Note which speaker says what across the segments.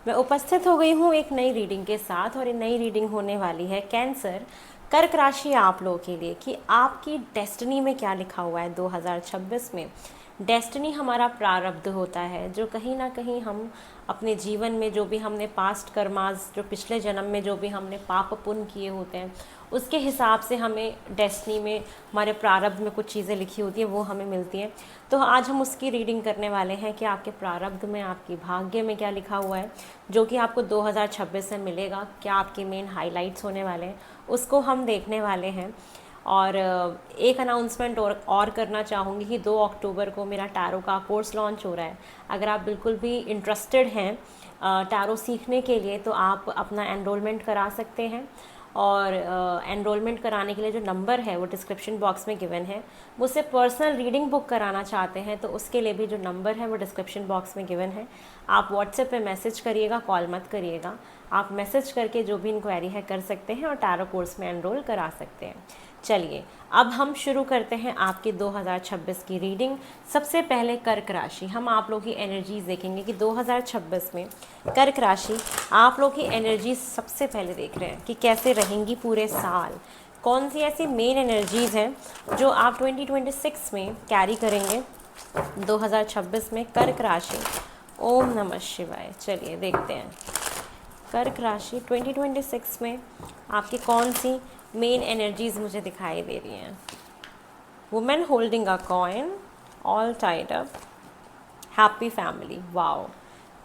Speaker 1: मैं उपस्थित हो गई हूँ एक नई रीडिंग के साथ, और ये नई रीडिंग होने वाली है कैंसर, कर्क राशि आप लोगों के लिए कि आपकी डेस्टिनी में क्या लिखा हुआ है 2026 में। डेस्टिनी हमारा प्रारब्ध होता है, जो कहीं ना कहीं हम अपने जीवन में जो भी हमने पास्ट कर्मास, जो पिछले जन्म में जो भी हमने पाप पुण्य किए होते हैं, उसके हिसाब से हमें डेस्टिनी में, हमारे प्रारब्ध में कुछ चीज़ें लिखी होती हैं, वो हमें मिलती हैं। तो आज हम उसकी रीडिंग करने वाले हैं कि आपके प्रारब्ध में, आपकी भाग्य में क्या लिखा हुआ है, जो कि आपको 2026 में मिलेगा। क्या आपके मेन हाइलाइट्स होने वाले हैं, उसको हम देखने वाले हैं। और एक अनाउंसमेंट और करना चाहूँगी कि 2 अक्टूबर को मेरा टैरो का कोर्स लॉन्च हो रहा है। अगर आप बिल्कुल भी इंटरेस्टेड हैं टैरो सीखने के लिए, तो आप अपना एनरोलमेंट करा सकते हैं। और एनरोलमेंट कराने के लिए जो नंबर है वो डिस्क्रिप्शन बॉक्स में गिवन है। मुझसे पर्सनल रीडिंग बुक कराना चाहते हैं तो उसके लिए भी जो नंबर है वो डिस्क्रिप्शन बॉक्स में गिवन है। आप व्हाट्सएप पे मैसेज करिएगा, कॉल मत करिएगा। आप मैसेज करके जो भी इंक्वायरी है कर सकते हैं और टैरो कोर्स में एनरोल करा सकते हैं। चलिए अब हम शुरू करते हैं आपकी 2026 की रीडिंग। सबसे पहले कर्क राशि, हम आप लोग की एनर्जीज देखेंगे कि 2026 में कर्क राशि आप लोग की एनर्जी सबसे पहले देख रहे हैं कि कैसे रहेंगी पूरे साल। कौन सी ऐसी मेन एनर्जीज़ हैं जो आप 2026 में कैरी करेंगे 2026 में कर्क राशि। ओम नमः शिवाय। चलिए देखते हैं कर्क राशि 2026 में आपकी कौन सी मेन एनर्जीज मुझे दिखाई दे रही हैं। Women holding a coin, all tied up, happy family. Wow.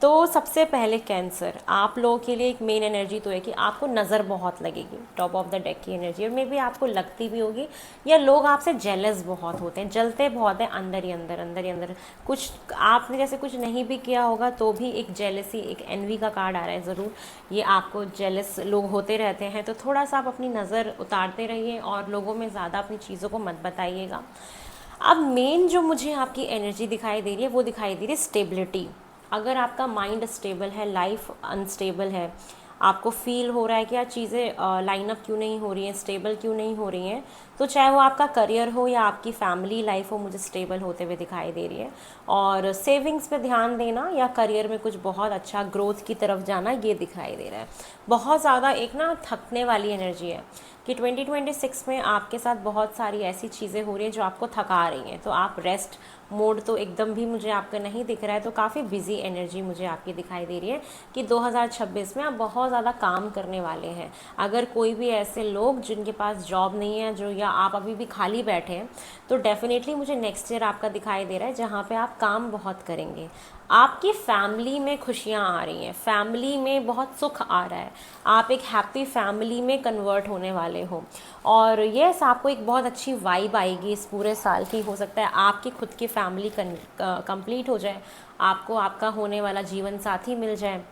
Speaker 1: तो सबसे पहले कैंसर आप लोगों के लिए एक मेन एनर्जी तो है कि आपको नज़र बहुत लगेगी, टॉप ऑफ द डेक की एनर्जी, और मे भी आपको लगती भी होगी, या लोग आपसे जेलस बहुत होते हैं, जलते बहुत हैं अंदर ही अंदर, अंदर ही अंदर। कुछ आपने जैसे कुछ नहीं भी किया होगा तो भी एक जेलसी, एक एनवी का कार्ड आ रहा है ज़रूर। ये आपको जेलस लोग होते रहते हैं, तो थोड़ा सा आप अपनी नज़र उतारते रहिए और लोगों में ज़्यादा अपनी चीज़ों को मत बताइएगा। अब मेन जो मुझे आपकी एनर्जी दिखाई दे रही है वो दिखाई दे रही है स्टेबिलिटी। अगर आपका माइंड स्टेबल है, लाइफ अनस्टेबल है, आपको फील हो रहा है कि यार चीज़ें लाइन अप क्यों नहीं हो रही हैं, स्टेबल क्यों नहीं हो रही हैं, तो चाहे वो आपका करियर हो या आपकी फैमिली लाइफ हो, मुझे स्टेबल होते हुए दिखाई दे रही है। और सेविंग्स पे ध्यान देना या करियर में कुछ बहुत अच्छा ग्रोथ की तरफ जाना, ये दिखाई दे रहा है। बहुत ज़्यादा एक ना थकने वाली एनर्जी है कि 2026 में आपके साथ बहुत सारी ऐसी चीज़ें हो रही हैं जो आपको थका रही हैं, तो आप रेस्ट मोड तो एकदम भी मुझे आपका नहीं दिख रहा है। तो काफ़ी बिजी एनर्जी मुझे आपकी दिखाई दे रही है कि 2026 में आप बहुत ज़्यादा काम करने वाले हैं। अगर कोई भी ऐसे लोग जिनके पास जॉब नहीं है, जो या आप अभी भी खाली बैठे हैं, तो डेफिनेटली मुझे नेक्स्ट ईयर आपका दिखाई दे रहा है जहाँ पे आप काम बहुत करेंगे। आपकी फैमिली में खुशियाँ आ रही हैं, फैमिली में बहुत सुख आ रहा है, आप एक हैप्पी फैमिली में कन्वर्ट होने वाले हो। और यस, आपको एक बहुत अच्छी वाइब आएगी इस पूरे साल की। हो सकता है आपकी खुद की फैमिली कंप्लीट हो जाए, आपको आपका होने वाला जीवन साथी मिल जाए,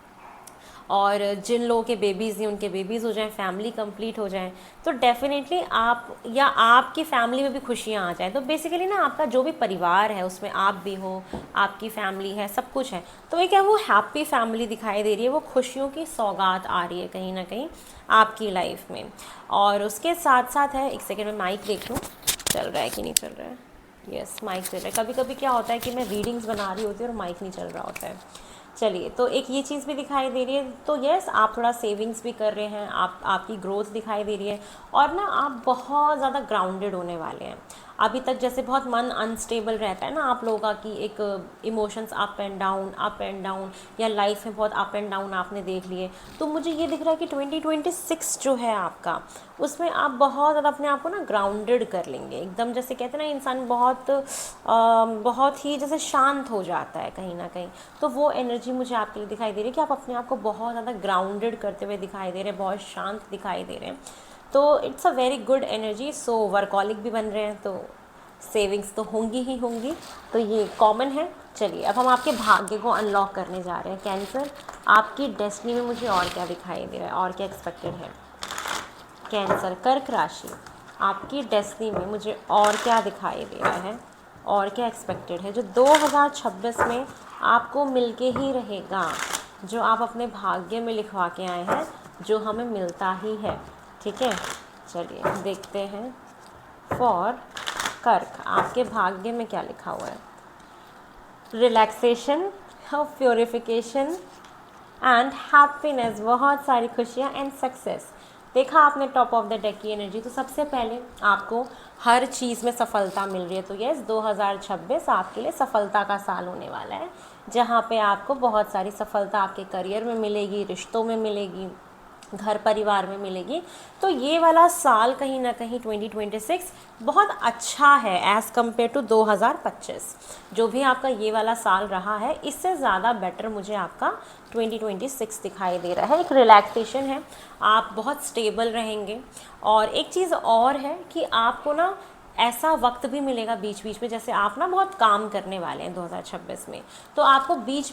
Speaker 1: और जिन लोगों के बेबीज़ नहीं उनके बेबीज़ हो जाएं, फैमिली कंप्लीट हो जाए, तो डेफिनेटली आप या आपकी फैमिली में भी खुशियाँ आ जाएं। तो बेसिकली ना आपका जो भी परिवार है उसमें आप भी हो, आपकी फैमिली है, सब कुछ है, तो एक क्या वो हैप्पी फैमिली दिखाई दे रही है, वो खुशियों की सौगात आ रही है कहीं ना कहीं आपकी लाइफ में। और उसके साथ साथ है, एक सेकेंड में माइक देख लूँ चल रहा है कि नहीं चल रहा है। यस, माइक चल रहा है। कभी कभी क्या होता है कि मैं रीडिंग्स बना रही होती हूँ और माइक नहीं चल रहा होता है। चलिए, तो एक ये चीज़ भी दिखाई दे रही है। तो यस, आप थोड़ा सेविंग्स भी कर रहे हैं, आपकी ग्रोथ दिखाई दे रही है, और ना आप बहुत ज़्यादा ग्राउंडेड होने वाले हैं। अभी तक जैसे बहुत मन अनस्टेबल रहता है ना आप लोगों का, कि एक emotions up and down, up and down, या लाइफ में बहुत अप एंड डाउन आपने देख लिए। तो मुझे ये दिख रहा है कि 2026 जो है आपका, उसमें आप बहुत ज़्यादा अपने आप को ना ग्राउंडेड कर लेंगे एकदम। जैसे कहते हैं ना, इंसान बहुत ही जैसे शांत हो जाता है कहीं ना कहीं, तो वो एनर्जी मुझे आपके लिए दिखाई दे रही है कि आप अपने आप को बहुत ज़्यादा ग्राउंडेड करते हुए दिखाई दे रहे हैं, बहुत शांत दिखाई दे रहे हैं। तो it's a very good energy. So workaholic भी बन रहे हैं, तो सेविंग्स तो होंगी ही होंगी, तो ये कॉमन है। चलिए, अब हम आपके भाग्य को अनलॉक करने जा रहे हैं। कैंसर, आपकी डेस्टिनी में मुझे और क्या दिखाई दे रहा है, और क्या एक्सपेक्टेड है। कैंसर कर्क राशि, आपकी डेस्टिनी में मुझे और क्या दिखाई दे रहा है, और क्या एक्सपेक्टेड है जो 2026 में आपको मिलके ही रहेगा, जो आप अपने भाग्य में लिखवा के आए हैं, जो हमें मिलता ही है। ठीक है, चलिए देखते हैं फॉर कर्क आपके भाग्य में क्या लिखा हुआ है। रिलैक्सेशन, प्योरिफिकेशन, एंड हैप्पीनेस, बहुत सारी खुशियाँ एंड सक्सेस। देखा आपने टॉप ऑफ द डेक की एनर्जी, तो सबसे पहले आपको हर चीज़ में सफलता मिल रही है। तो यस, 2026 आपके लिए सफलता का साल होने वाला है, जहाँ पे आपको बहुत सारी सफलता आपके करियर में मिलेगी, रिश्तों में मिलेगी, घर परिवार में मिलेगी। तो ये वाला साल कहीं ना कहीं 2026 बहुत अच्छा है एज़ कम्पेयर टू 2025। जो भी आपका ये वाला साल रहा है, इससे ज़्यादा बेटर मुझे आपका 2026 दिखाई दे रहा है। एक रिलैक्सेशन है, आप बहुत स्टेबल रहेंगे। और एक चीज़ और है कि आपको ना ऐसा वक्त भी मिलेगा बीच बीच में, जैसे आप ना बहुत काम करने वाले हैं 2026 में, तो आपको बीच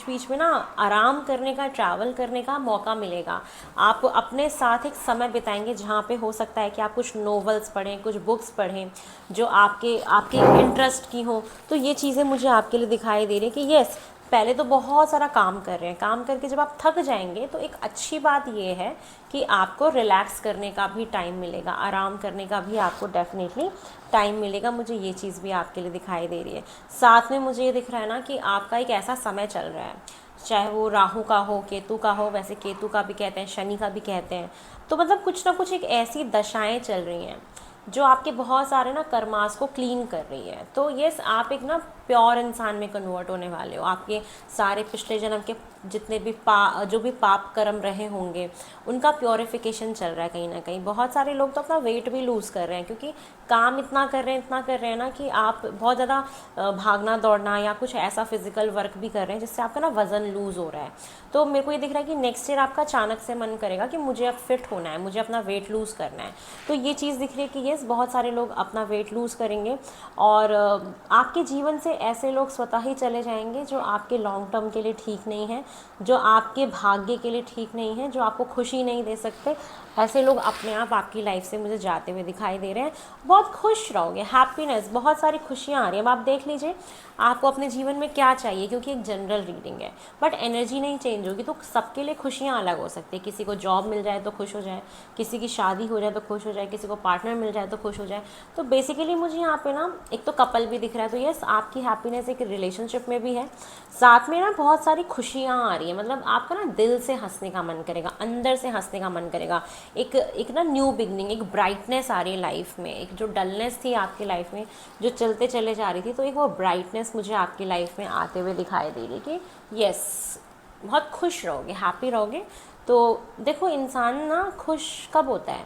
Speaker 1: बीच में ना आराम करने का, ट्रैवल करने का मौका मिलेगा। आप अपने साथ एक समय बिताएंगे, जहाँ पे हो सकता है कि आप कुछ नॉवेल्स पढ़ें, कुछ बुक्स पढ़ें जो आपके आपके इंटरेस्ट की हो। तो ये चीज़ें मुझे आपके लिए दिखाई दे रही है कि येस, पहले तो बहुत सारा काम कर रहे हैं, काम करके जब आप थक जाएंगे तो एक अच्छी बात ये है कि आपको रिलैक्स करने का भी टाइम मिलेगा, आराम करने का भी आपको डेफिनेटली टाइम मिलेगा। मुझे ये चीज़ भी आपके लिए दिखाई दे रही है। साथ में मुझे ये दिख रहा है ना कि आपका एक ऐसा समय चल रहा है, चाहे वो राहु का हो, केतु का हो, वैसे केतु का भी कहते हैं, शनि का भी कहते हैं। तो मतलब कुछ ना कुछ एक ऐसी दशाएं चल रही हैं जो आपके बहुत सारे ना कर्मास को क्लीन कर रही है। तो यस, आप एक ना प्योर इंसान में कन्वर्ट होने वाले हो। आपके सारे पिछले जन्म के जितने भी जो भी पाप कर्म रहे होंगे, उनका प्योरिफिकेशन चल रहा है कहीं ना कहीं। बहुत सारे लोग तो अपना वेट भी लूज़ कर रहे हैं, क्योंकि काम इतना कर रहे हैं, इतना कर रहे हैं ना कि आप बहुत ज़्यादा भागना दौड़ना या कुछ ऐसा फिजिकल वर्क भी कर रहे हैं जिससे आपका ना वज़न लूज़ हो रहा है। तो मेरे को ये दिख रहा है कि नेक्स्ट ईयर आपका अचानक से मन करेगा कि मुझे अब फिट होना है, मुझे अपना वेट लूज़ करना है। तो ये चीज़ दिख रही है कि यस, बहुत सारे लोग अपना वेट लूज़ करेंगे, और आपके जीवन से ऐसे लोग स्वतः ही चले जाएंगे जो आपके लॉन्ग टर्म के लिए ठीक नहीं है, जो आपके भाग्य के लिए ठीक नहीं है, जो आपको खुशी नहीं दे सकते। ऐसे लोग अपने आप आपकी लाइफ से मुझे जाते हुए दिखाई दे रहे हैं। बहुत खुश रहोगे, हैप्पीनेस, बहुत सारी खुशियाँ आ रही हैं। अब आप देख लीजिए आपको अपने जीवन में क्या चाहिए, क्योंकि एक जनरल रीडिंग है, बट एनर्जी नहीं चेंज होगी। तो सबके लिए खुशियाँ अलग हो सकती है। किसी को जॉब मिल जाए तो खुश हो जाए, किसी की शादी हो जाए तो खुश हो जाए, किसी को पार्टनर मिल जाए तो खुश हो जाए। तो बेसिकली मुझे यहाँ पे ना एक तो कपल भी दिख रहा है, तो यस, आपकी हैप्पीनेस एक रिलेशनशिप में भी है। साथ में ना बहुत सारी खुशियाँ आ रही है, मतलब आपका ना दिल से हंसने का मन करेगा, अंदर से हंसने का मन करेगा। एक ना न्यू बिगनिंग, एक ब्राइटनेस आ रही है लाइफ में। एक जो डलनेस थी आपकी लाइफ में, जो चलते चले जा रही थी, तो एक वो ब्राइटनेस मुझे आपकी लाइफ में आते हुए दिखाई दे रही है कि यस, बहुत खुश रहोगे, हैप्पी रहोगे। तो देखो, इंसान ना खुश कब होता है,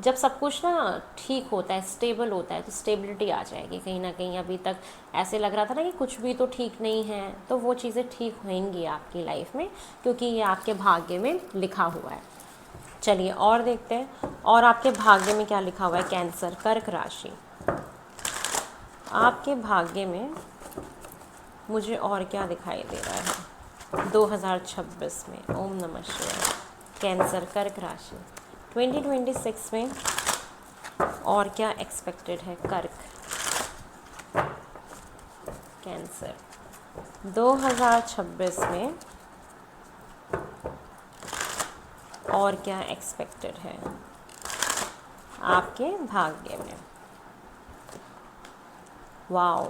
Speaker 1: जब सब कुछ ना ठीक होता है, स्टेबल होता है, तो स्टेबिलिटी आ जाएगी कहीं ना कहीं। अभी तक ऐसे लग रहा था ना कि कुछ भी तो ठीक नहीं है, तो वो चीज़ें ठीक होंगी आपकी लाइफ में, क्योंकि ये आपके भाग्य में लिखा हुआ है। चलिए और देखते हैं, और आपके भाग्य में क्या लिखा हुआ है। कैंसर, कर्क राशि, आपके भाग्य में मुझे और क्या दिखाई दे रहा है 2026 में। ओम नमः शिवाय। कैंसर, कर्क राशि 2026 में और क्या एक्सपेक्टेड है। कर्क, कैंसर 2026 में और क्या एक्सपेक्टेड है आपके भाग्य में। वाओ,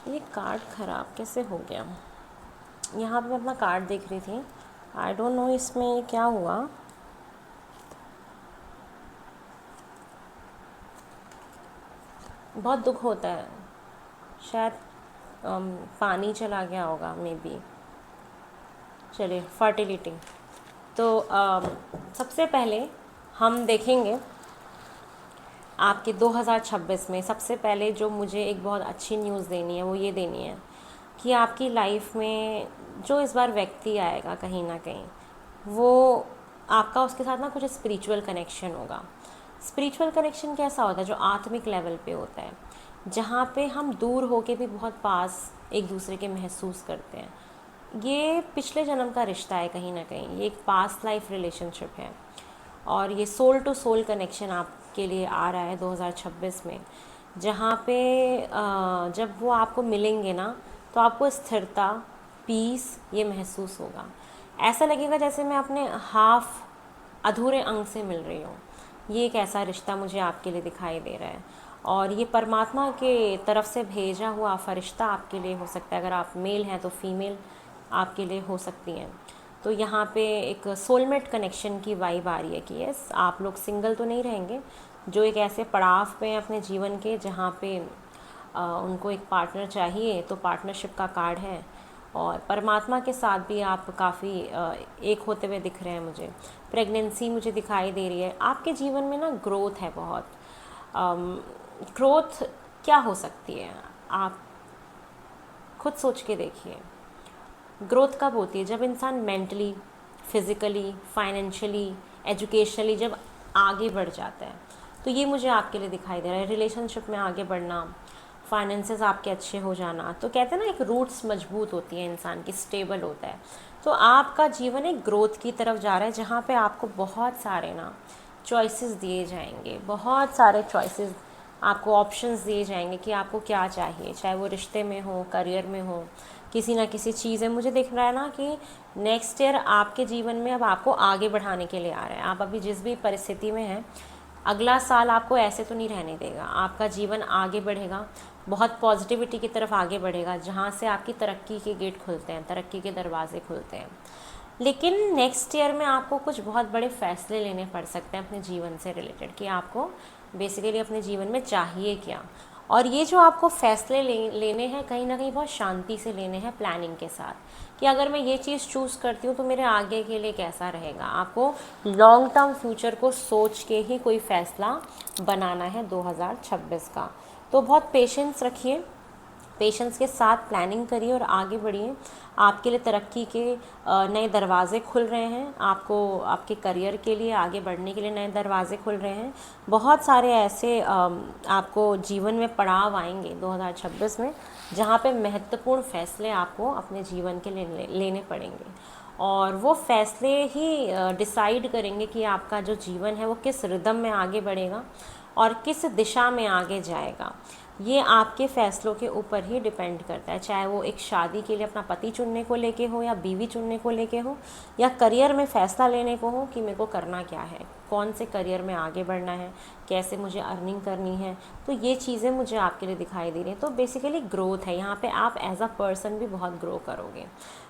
Speaker 1: ये कार्ड ख़राब कैसे हो गया। यहाँ पे मैं अपना कार्ड देख रही थी, आई डोंट नो इसमें क्या हुआ। बहुत दुख होता है, शायद पानी चला गया होगा मे बी। चलिए, फर्टिलिटी। तो सबसे पहले हम देखेंगे आपके 2026 में। सबसे पहले जो मुझे एक बहुत अच्छी न्यूज़ देनी है वो ये देनी है कि आपकी लाइफ में जो इस बार व्यक्ति आएगा, कहीं ना कहीं वो आपका उसके साथ ना कुछ स्पिरिचुअल कनेक्शन होगा। स्पिरिचुअल कनेक्शन कैसा होता है, जो आत्मिक लेवल पे होता है, जहाँ पे हम दूर होके भी बहुत पास एक दूसरे के महसूस करते हैं। ये पिछले जन्म का रिश्ता है कहीं ना कहीं, ये एक पास्ट लाइफ रिलेशनशिप है, और ये सोल टू सोल कनेक्शन आपके लिए आ रहा है 2026 में, जहाँ पे जब वो आपको मिलेंगे ना, तो आपको स्थिरता, पीस ये महसूस होगा। ऐसा लगेगा जैसे मैं अपने हाफ अधूरे अंग से मिल रही हूँ। ये एक ऐसा रिश्ता मुझे आपके लिए दिखाई दे रहा है। और ये परमात्मा के तरफ से भेजा हुआ फरिश्ता आपके लिए हो सकता है। अगर आप मेल हैं तो फीमेल आपके लिए हो सकती हैं। तो यहाँ पे एक सोलमेट कनेक्शन की वाइब आ रही है कि यस, आप लोग सिंगल तो नहीं रहेंगे, जो एक ऐसे पड़ाव पे हैं अपने जीवन के जहाँ पे उनको एक पार्टनर चाहिए, तो पार्टनरशिप का कार्ड है। और परमात्मा के साथ भी आप काफ़ी एक होते हुए दिख रहे हैं मुझे। प्रेगनेंसी मुझे दिखाई दे रही है। आपके जीवन में ना ग्रोथ है बहुत। ग्रोथ क्या हो सकती है, आप खुद सोच के देखिए। ग्रोथ कब होती है? जब इंसान मेंटली, फिज़िकली, फाइनेंशियली, एजुकेशनली जब आगे बढ़ जाता है। तो ये मुझे आपके लिए दिखाई दे रहा है। रिलेशनशिप में आगे बढ़ना, फाइनेंसेस आपके अच्छे हो जाना। तो कहते हैं ना, एक रूट्स मजबूत होती है इंसान की, स्टेबल होता है। तो आपका जीवन एक ग्रोथ की तरफ जा रहा है, जहाँ पे आपको बहुत सारे ना चॉइसेस दिए जाएंगे, बहुत सारे चॉइसेस आपको, ऑप्शंस दिए जाएंगे कि आपको क्या चाहिए, चाहे वो रिश्ते में हो, करियर में हो, किसी ना किसी चीज़ में। मुझे दिख रहा है ना कि नेक्स्ट ईयर आपके जीवन में अब आपको आगे बढ़ाने के लिए आ रहा है। आप अभी जिस भी परिस्थिति में हैं, अगला साल आपको ऐसे तो नहीं रहने देगा। आपका जीवन आगे बढ़ेगा, बहुत पॉजिटिविटी की तरफ आगे बढ़ेगा, जहाँ से आपकी तरक्की के गेट खुलते हैं, तरक्की के दरवाजे खुलते हैं। लेकिन नेक्स्ट ईयर में आपको कुछ बहुत बड़े फैसले लेने पड़ सकते हैं अपने जीवन से रिलेटेड, कि आपको बेसिकली अपने जीवन में चाहिए क्या। और ये जो आपको फैसले लेने हैं, कहीं ना कहीं बहुत शांति से लेने हैं, प्लानिंग के साथ, कि अगर मैं ये चीज़ चूज़ करती हूँ तो मेरे आगे के लिए कैसा रहेगा। आपको लॉन्ग टर्म फ्यूचर को सोच के ही कोई फ़ैसला बनाना है 2026 का। तो बहुत पेशेंस रखिए, पेशेंस के साथ प्लानिंग करिए और आगे बढ़िए। आपके लिए तरक्की के नए दरवाज़े खुल रहे हैं, आपको आपके करियर के लिए आगे बढ़ने के लिए नए दरवाज़े खुल रहे हैं। बहुत सारे ऐसे आपको जीवन में पड़ाव आएंगे 2026 में, जहाँ पे महत्वपूर्ण फ़ैसले आपको अपने जीवन के लिए लेने पड़ेंगे। और वो फ़ैसले ही डिसाइड करेंगे कि आपका जो जीवन है वो किस रिदम में आगे बढ़ेगा और किस दिशा में आगे जाएगा। ये आपके फ़ैसलों के ऊपर ही डिपेंड करता है, चाहे वो एक शादी के लिए अपना पति चुनने को लेके हो, या बीवी चुनने को लेके हो, या करियर में फ़ैसला लेने को हो कि मेरे को करना क्या है, कौन से करियर में आगे बढ़ना है, कैसे मुझे अर्निंग करनी है। तो ये चीज़ें मुझे आपके लिए दिखाई दे रही हैं। तो बेसिकली ग्रोथ है यहाँ पे, आप एज अ पर्सन भी बहुत ग्रो करोगे।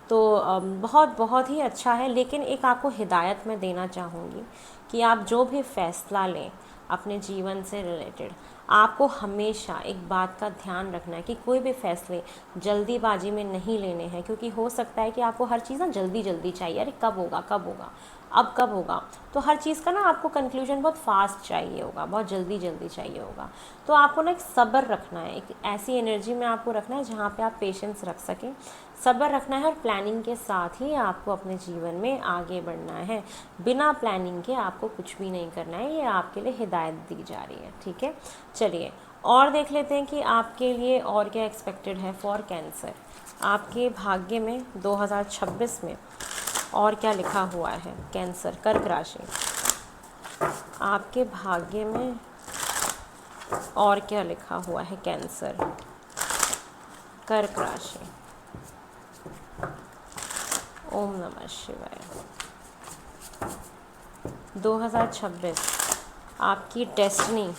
Speaker 1: तो बहुत बहुत ही अच्छा है। लेकिन एक आपको हिदायत मैं देना चाहूँगी कि आप जो भी फ़ैसला लें अपने जीवन से रिलेटेड, आपको हमेशा एक बात का ध्यान रखना है कि कोई भी फ़ैसले जल्दीबाजी में नहीं लेने हैं। क्योंकि हो सकता है कि आपको हर चीज़ ना जल्दी जल्दी चाहिए, अरे कब होगा कब होगा, अब कब होगा। तो हर चीज़ का ना आपको कंक्लूजन बहुत फास्ट चाहिए होगा, बहुत जल्दी जल्दी चाहिए होगा। तो आपको ना एक सब्र रखना है, एक ऐसी एनर्जी में आपको रखना है जहाँ पे आप पेशेंस रख सकें, सब्र रखना है। और प्लानिंग के साथ ही आपको अपने जीवन में आगे बढ़ना है। बिना प्लानिंग के आपको कुछ भी नहीं करना है। ये आपके लिए हिदायत दी जा रही है, ठीक है। चलिए और देख लेते हैं कि आपके लिए और क्या एक्सपेक्टेड है फॉर कैंसर। आपके भाग्य में 2026 में और क्या लिखा हुआ है कैंसर, कर्क राशि। आपके भाग्य में और क्या लिखा हुआ है कैंसर, कर्क राशि। ओम नमः शिवाय। 2026 आपकी डेस्टिनी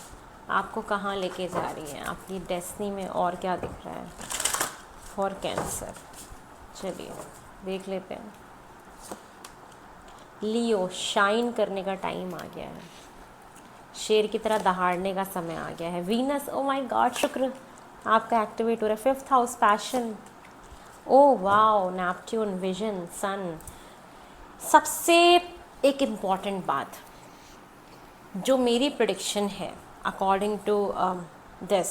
Speaker 1: आपको कहाँ लेके जा रही है, आपकी डेस्टिनी में और क्या दिख रहा है फॉर कैंसर। चलिए देख लेते हैं। लियो, शाइन करने का टाइम आ गया है, शेर की तरह दहाड़ने का समय आ गया है। वीनस, ओ माय गॉड, शुक्र आपका एक्टिवेट हो रहा है। 5th house passion, oh wow, Neptune, vision, sun. सबसे एक इम्पॉर्टेंट बात जो मेरी प्रेडिक्शन है अकॉर्डिंग टू दिस,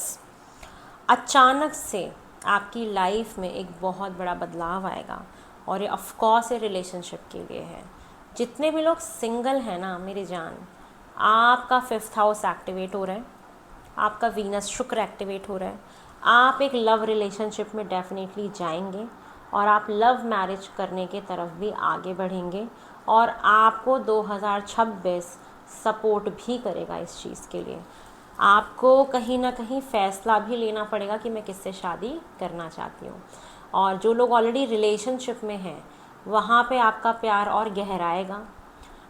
Speaker 1: अचानक से आपकी लाइफ में एक बहुत बड़ा बदलाव आएगा। और ये ऑफ कोर्स ये रिलेशनशिप के लिए है। जितने भी लोग सिंगल हैं ना मेरी जान, आपका 5th हाउस एक्टिवेट हो रहा है, आपका वीनस शुक्र एक्टिवेट हो रहा है। आप एक लव रिलेशनशिप में डेफिनेटली जाएंगे और आप लव मैरिज करने के तरफ भी आगे बढ़ेंगे। और आपको 2026 सपोर्ट भी करेगा इस चीज़ के लिए। आपको कहीं ना कहीं फ़ैसला भी लेना पड़ेगा कि मैं किससे शादी करना चाहती हूँ। और जो लोग ऑलरेडी रिलेशनशिप में हैं, वहाँ पे आपका प्यार और गहराएगा।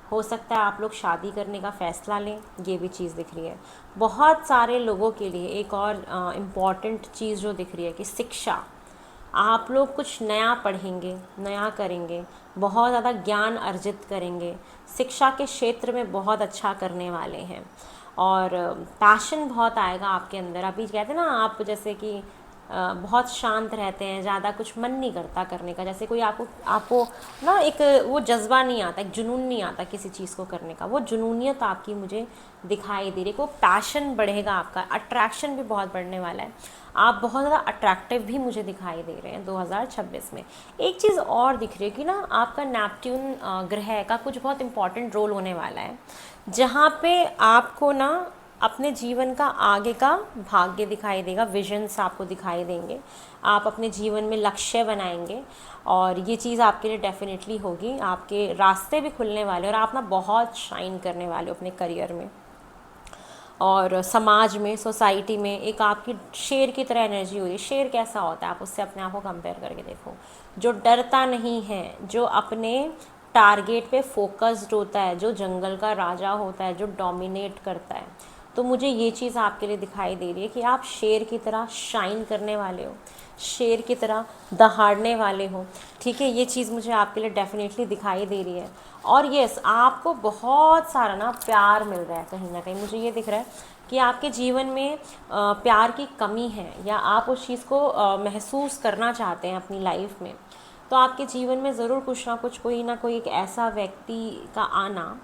Speaker 1: हो सकता है आप लोग शादी करने का फ़ैसला लें, ये भी चीज़ दिख रही है। बहुत सारे लोगों के लिए एक और इम्पॉर्टेंट चीज़ जो दिख रही है कि शिक्षा, आप लोग कुछ नया पढ़ेंगे, नया करेंगे, बहुत ज़्यादा ज्ञान अर्जित करेंगे, शिक्षा के क्षेत्र में बहुत अच्छा करने वाले हैं और पैशन बहुत आएगा आपके अंदर। अभी कहते हैं ना आप जैसे कि बहुत शांत रहते हैं, ज़्यादा कुछ मन नहीं करता करने का, जैसे कोई आपको आपको ना एक वो जज्बा नहीं आता, एक जुनून नहीं आता किसी चीज़ को करने का, वो जुनूनियत आपकी मुझे दिखाई दे रही है। वो पैशन बढ़ेगा आपका, अट्रैक्शन भी बहुत बढ़ने वाला है, आप बहुत ज़्यादा अट्रैक्टिव भी मुझे दिखाई दे रहे हैं 2026 में। एक चीज़ और दिख रही है कि ना आपका नेपट्यून ग्रह का कुछ बहुत इंपॉर्टेंट रोल होने वाला है, जहाँ पे आपको ना अपने जीवन का आगे का भाग्य दिखाई देगा, विजन्स आपको दिखाई देंगे, आप अपने जीवन में लक्ष्य बनाएंगे और ये चीज़ आपके लिए डेफिनेटली होगी। आपके रास्ते भी खुलने वाले और आप ना बहुत शाइन करने वाले हो अपने करियर में और समाज में, सोसाइटी में। एक आपकी शेर की तरह एनर्जी हुई है। शेर कैसा होता है, आप उससे अपने आप को कंपेयर करके देखो, जो डरता नहीं है, जो अपने टारगेट पे फोकस्ड होता है, जो जंगल का राजा होता है, जो डोमिनेट करता है। तो मुझे ये चीज़ आपके लिए दिखाई दे रही है कि आप शेर की तरह शाइन करने वाले हो, शेर की तरह दहाड़ने वाले हो, ठीक है। ये चीज़ मुझे आपके लिए डेफिनेटली दिखाई दे रही है। और यस, आपको बहुत सारा ना प्यार मिल रहा है कहीं ना कहीं, मुझे ये दिख रहा है कि आपके जीवन में प्यार की कमी है या आप उस चीज़ को महसूस करना चाहते हैं अपनी लाइफ में। तो आपके जीवन में ज़रूर कुछ ना कुछ, कोई ना कोई एक ऐसा व्यक्ति का आना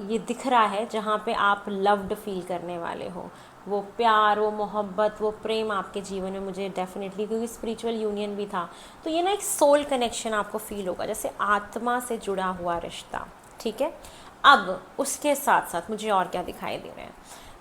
Speaker 1: ये दिख रहा है जहाँ पे आप लव्ड फील करने वाले हो। वो प्यार, वो मोहब्बत, वो प्रेम आपके जीवन में मुझे डेफिनेटली, क्योंकि स्पिरिचुअल यूनियन भी था, तो ये ना एक सोल कनेक्शन आपको फील होगा, जैसे आत्मा से जुड़ा हुआ रिश्ता, ठीक है। अब उसके साथ साथ मुझे और क्या दिखाई दे रहे हैं,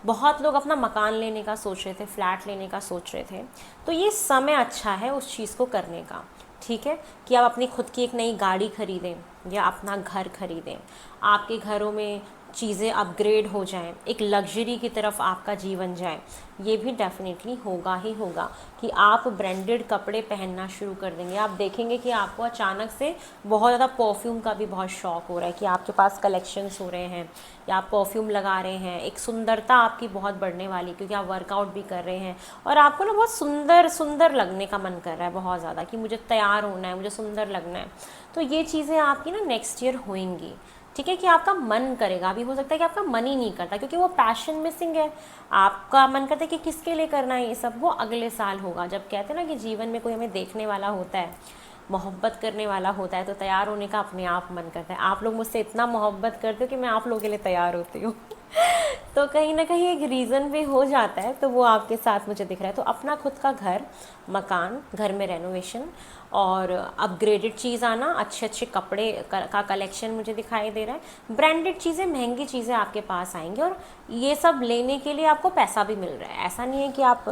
Speaker 1: बहुत लोग अपना मकान लेने का सोच रहे थे, फ्लैट लेने का सोच रहे थे, तो ये समय अच्छा है उस चीज़ को करने का, ठीक है। कि आप अपनी खुद की एक नई गाड़ी खरीदें या अपना घर खरीदें, आपके घरों में चीज़ें अपग्रेड हो जाएं, एक लग्जरी की तरफ आपका जीवन जाए। ये भी डेफिनेटली होगा ही होगा कि आप ब्रांडेड कपड़े पहनना शुरू कर देंगे। आप देखेंगे कि आपको अचानक से बहुत ज़्यादा परफ्यूम का भी बहुत शौक़ हो रहा है, कि आपके पास कलेक्शंस हो रहे हैं या आप परफ्यूम लगा रहे हैं। एक सुंदरता आपकी बहुत बढ़ने वाली, क्योंकि आप वर्कआउट भी कर रहे हैं और आपको ना बहुत सुंदर सुंदर लगने का मन कर रहा है बहुत ज़्यादा, कि मुझे तैयार होना है, मुझे सुंदर लगना है। तो ये चीज़ें आपकी ना नेक्स्ट ईयर होंगी, ठीक है। कि आपका मन करेगा, अभी हो सकता है कि आपका मन ही नहीं करता क्योंकि वो पैशन मिसिंग है, आपका मन करता है कि किसके लिए करना है ये सब, वो अगले साल होगा। जब कहते हैं ना कि जीवन में कोई हमें देखने वाला होता है, मोहब्बत करने वाला होता है, तो तैयार होने का अपने आप मन करता है। आप लोग मुझसे इतना मोहब्बत करते हो कि मैं आप लोगों के लिए तैयार होती हूँ तो कहीं ना कहीं एक रीज़न भी हो जाता है, तो वो आपके साथ मुझे दिख रहा है। तो अपना खुद का घर, मकान, घर में रेनोवेशन और अपग्रेडेड चीज़ आना, अच्छे अच्छे कपड़े का कलेक्शन मुझे दिखाई दे रहा है। ब्रांडेड चीज़ें, महंगी चीज़ें आपके पास आएंगी और ये सब लेने के लिए आपको पैसा भी मिल रहा है। ऐसा नहीं है कि आप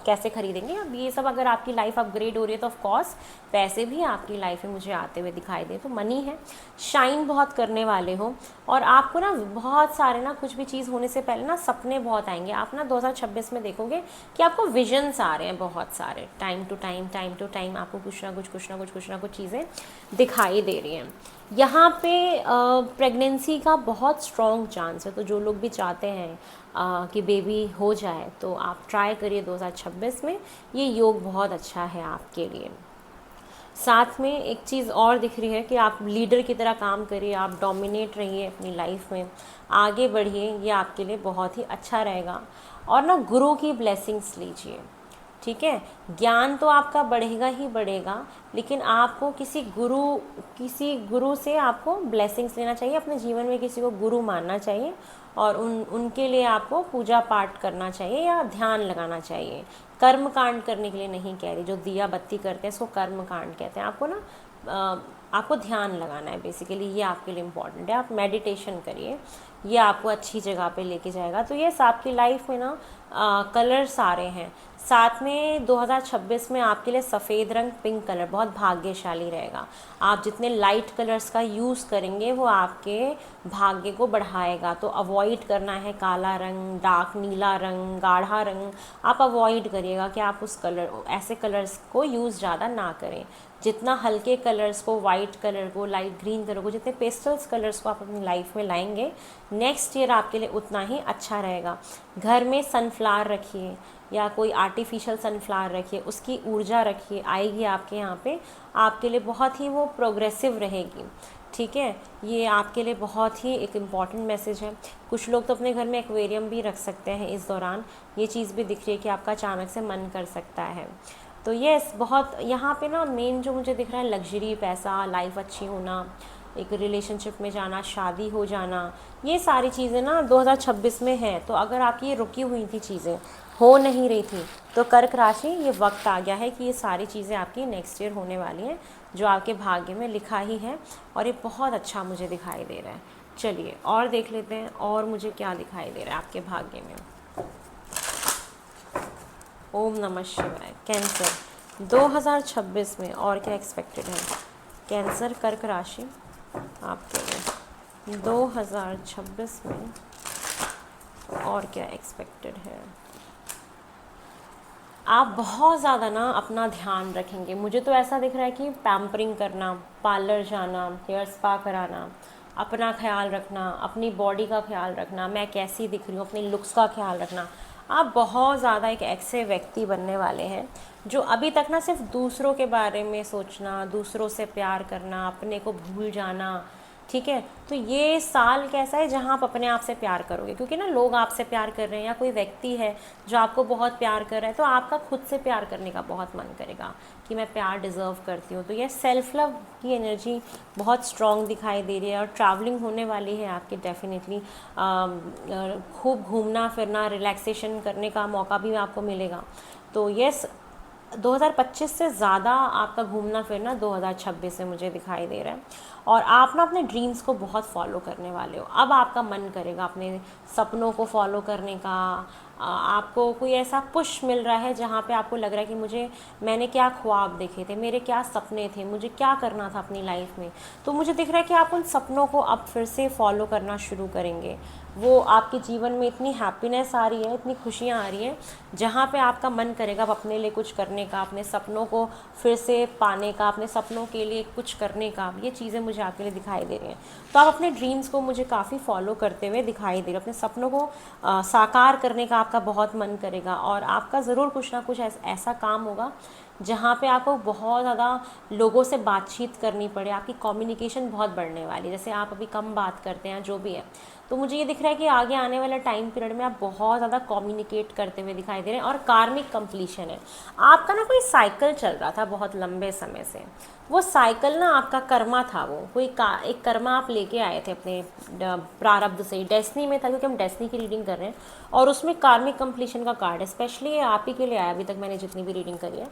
Speaker 1: कैसे खरीदेंगे। अब ये सब अगर आपकी लाइफ अपग्रेड हो रही है तो ऑफकोर्स पैसे भी आपकी लाइफ में मुझे आते हुए दिखाई दे। तो मनी है, शाइन बहुत करने वाले हो और आपको ना बहुत सारे ना कुछ भी चीज़ होने से पहले ना सपने बहुत आएंगे। आप ना 2026 में देखोगे कि आपको विजन्स आ रहे हैं बहुत सारे, टाइम टू टाइम आपको कुछ ना कुछ चीज़ें दिखाई दे रही हैं। यहाँ पे प्रेगनेंसी का बहुत स्ट्रॉन्ग चांस है, तो जो लोग भी चाहते हैं कि बेबी हो जाए तो आप ट्राई करिए 2026 में, ये योग बहुत अच्छा है आपके लिए। साथ में एक चीज़ और दिख रही है कि आप लीडर की तरह काम करिए, आप डोमिनेट रहिए अपनी लाइफ में, आगे बढ़िए, ये आपके लिए बहुत ही अच्छा रहेगा। और ना गुरु की ब्लेसिंग्स लीजिए, ठीक है। ज्ञान तो आपका बढ़ेगा ही बढ़ेगा, लेकिन आपको किसी गुरु से आपको ब्लेसिंग्स लेना चाहिए, अपने जीवन में किसी को गुरु मानना चाहिए और उनके लिए आपको पूजा पाठ करना चाहिए या ध्यान लगाना चाहिए। कर्म कांड करने के लिए नहीं कह रही, जो दिया बत्ती करते हैं इसको कर्म कांड कहते हैं। आपको ना आपको ध्यान लगाना है बेसिकली, ये आपके लिए इम्पॉर्टेंट है। आप मेडिटेशन करिए, ये आपको अच्छी जगह पे लेके जाएगा। तो ये आपकी लाइफ में ना कलर्स आ रहे हैं, साथ में 2026 में आपके लिए सफ़ेद रंग, पिंक कलर बहुत भाग्यशाली रहेगा। आप जितने लाइट कलर्स का यूज़ करेंगे वो आपके भाग्य को बढ़ाएगा। तो अवॉइड करना है काला रंग, डार्क नीला रंग, गाढ़ा रंग आप अवॉइड करिएगा कि आप उस कलर ऐसे कलर्स को यूज़ ज़्यादा ना करें। जितना हल्के कलर्स को, वाइट कलर को, लाइट ग्रीन कलर को, जितने पेस्टल्स कलर्स को आप अपनी लाइफ में लाएंगे नेक्स्ट ईयर आपके लिए उतना ही अच्छा रहेगा। घर में सनफ्लावर रखिए या कोई आर्टिफिशियल सनफ्लावर रखिए, उसकी ऊर्जा रखिए, आएगी आपके यहाँ पे, आपके लिए बहुत ही वो प्रोग्रेसिव रहेगी। ठीक है, ये आपके लिए बहुत ही एक इम्पॉर्टेंट मैसेज है। कुछ लोग तो अपने घर में एक्वेरियम भी रख सकते हैं इस दौरान। ये चीज़ भी दिख रही है कि आपका अचानक से मन कर सकता है। तो यस, बहुत यहाँ पे ना मेन जो मुझे दिख रहा है लग्जरी, पैसा, लाइफ अच्छी होना, एक रिलेशनशिप में जाना, शादी हो जाना, ये सारी चीज़ें ना 2026 में हैं। तो अगर आपकी ये रुकी हुई थी चीज़ें, हो नहीं रही थी, तो कर्क राशि ये वक्त आ गया है कि ये सारी चीज़ें आपकी नेक्स्ट ईयर होने वाली हैं, जो आपके भाग्य में लिखा ही है। और ये बहुत अच्छा मुझे दिखाई दे रहा है। चलिए और देख लेते हैं और मुझे क्या दिखाई दे रहा है आपके भाग्य में। ओम नमः शिवाय। कैंसर 2026 में और क्या एक्सपेक्टेड है? कैंसर कर्क राशि आपके लिए 2026 में और क्या एक्सपेक्टेड है? आप बहुत ज़्यादा ना अपना ध्यान रखेंगे। मुझे तो ऐसा दिख रहा है कि पैम्परिंग करना, पार्लर जाना, हेयर स्पा कराना, अपना ख्याल रखना, अपनी बॉडी का ख्याल रखना, मैं कैसी दिख रही हूँ, अपनी लुक्स का ख्याल रखना। आप बहुत ज़्यादा एक ऐसे व्यक्ति बनने वाले हैं जो अभी तक ना सिर्फ दूसरों के बारे में सोचना, दूसरों से प्यार करना, अपने को भूल जाना। ठीक है, तो ये साल कैसा है जहाँ आप अपने आप से प्यार करोगे, क्योंकि ना लोग आपसे प्यार कर रहे हैं या कोई व्यक्ति है जो आपको बहुत प्यार कर रहा है, तो आपका खुद से प्यार करने का बहुत मन करेगा कि मैं प्यार डिज़र्व करती हूँ। तो ये सेल्फ लव की एनर्जी बहुत स्ट्रॉन्ग दिखाई दे रही है। और ट्रैवलिंग होने वाली है आपकी डेफिनेटली। खूब घूमना फिरना, रिलैक्सेशन करने का मौका भी आपको मिलेगा। तो यस, 2025 से ज़्यादा आपका घूमना फिरना 2026 में मुझे दिखाई दे रहा है। और आप ना अपने ड्रीम्स को बहुत फॉलो करने वाले हो। अब आपका मन करेगा अपने सपनों को फॉलो करने का। आपको कोई ऐसा पुश मिल रहा है जहाँ पे आपको लग रहा है कि मैंने क्या ख्वाब देखे थे, मेरे क्या सपने थे, मुझे क्या करना था अपनी लाइफ में। तो मुझे दिख रहा है कि आप उन सपनों को अब फिर से फॉलो करना शुरू करेंगे। वो आपके जीवन में इतनी हैप्पीनेस आ रही है, इतनी खुशियाँ आ रही हैं, जहाँ पे आपका मन करेगा अब अपने लिए कुछ करने का, अपने सपनों को फिर से पाने का, अपने सपनों के लिए कुछ करने का। ये चीज़ें मुझे आपके लिए दिखाई दे रही हैं। तो आप अपने ड्रीम्स को मुझे काफ़ी फॉलो करते हुए दिखाई दे रहे, अपने सपनों को साकार करने का आपका बहुत मन करेगा। और आपका ज़रूर कुछ ना कुछ ऐसा काम होगा जहाँ पे आपको बहुत ज़्यादा लोगों से बातचीत करनी पड़े, आपकी कम्युनिकेशन बहुत बढ़ने वाली है। जैसे आप अभी कम बात करते हैं, जो भी है, तो मुझे ये दिख रहा है कि आगे आने वाला टाइम पीरियड में आप बहुत ज़्यादा कम्युनिकेट करते हुए दिखाई दे रहे हैं। और कार्मिक कंप्लीशन है आपका ना, कोई साइकिल चल रहा था बहुत लंबे समय से, वो साइकिल ना आपका कर्मा था, वो कोई एक कर्मा आप लेके आए थे अपने प्रारब्ध से, डेस्टिनी में था, क्योंकि हम डेस्टिनी की रीडिंग कर रहे हैं और उसमें कार्मिक कंप्लीशन का कार्ड है। स्पेशली ये आप ही के लिए आया अभी तक मैंने जितनी भी रीडिंग करी है।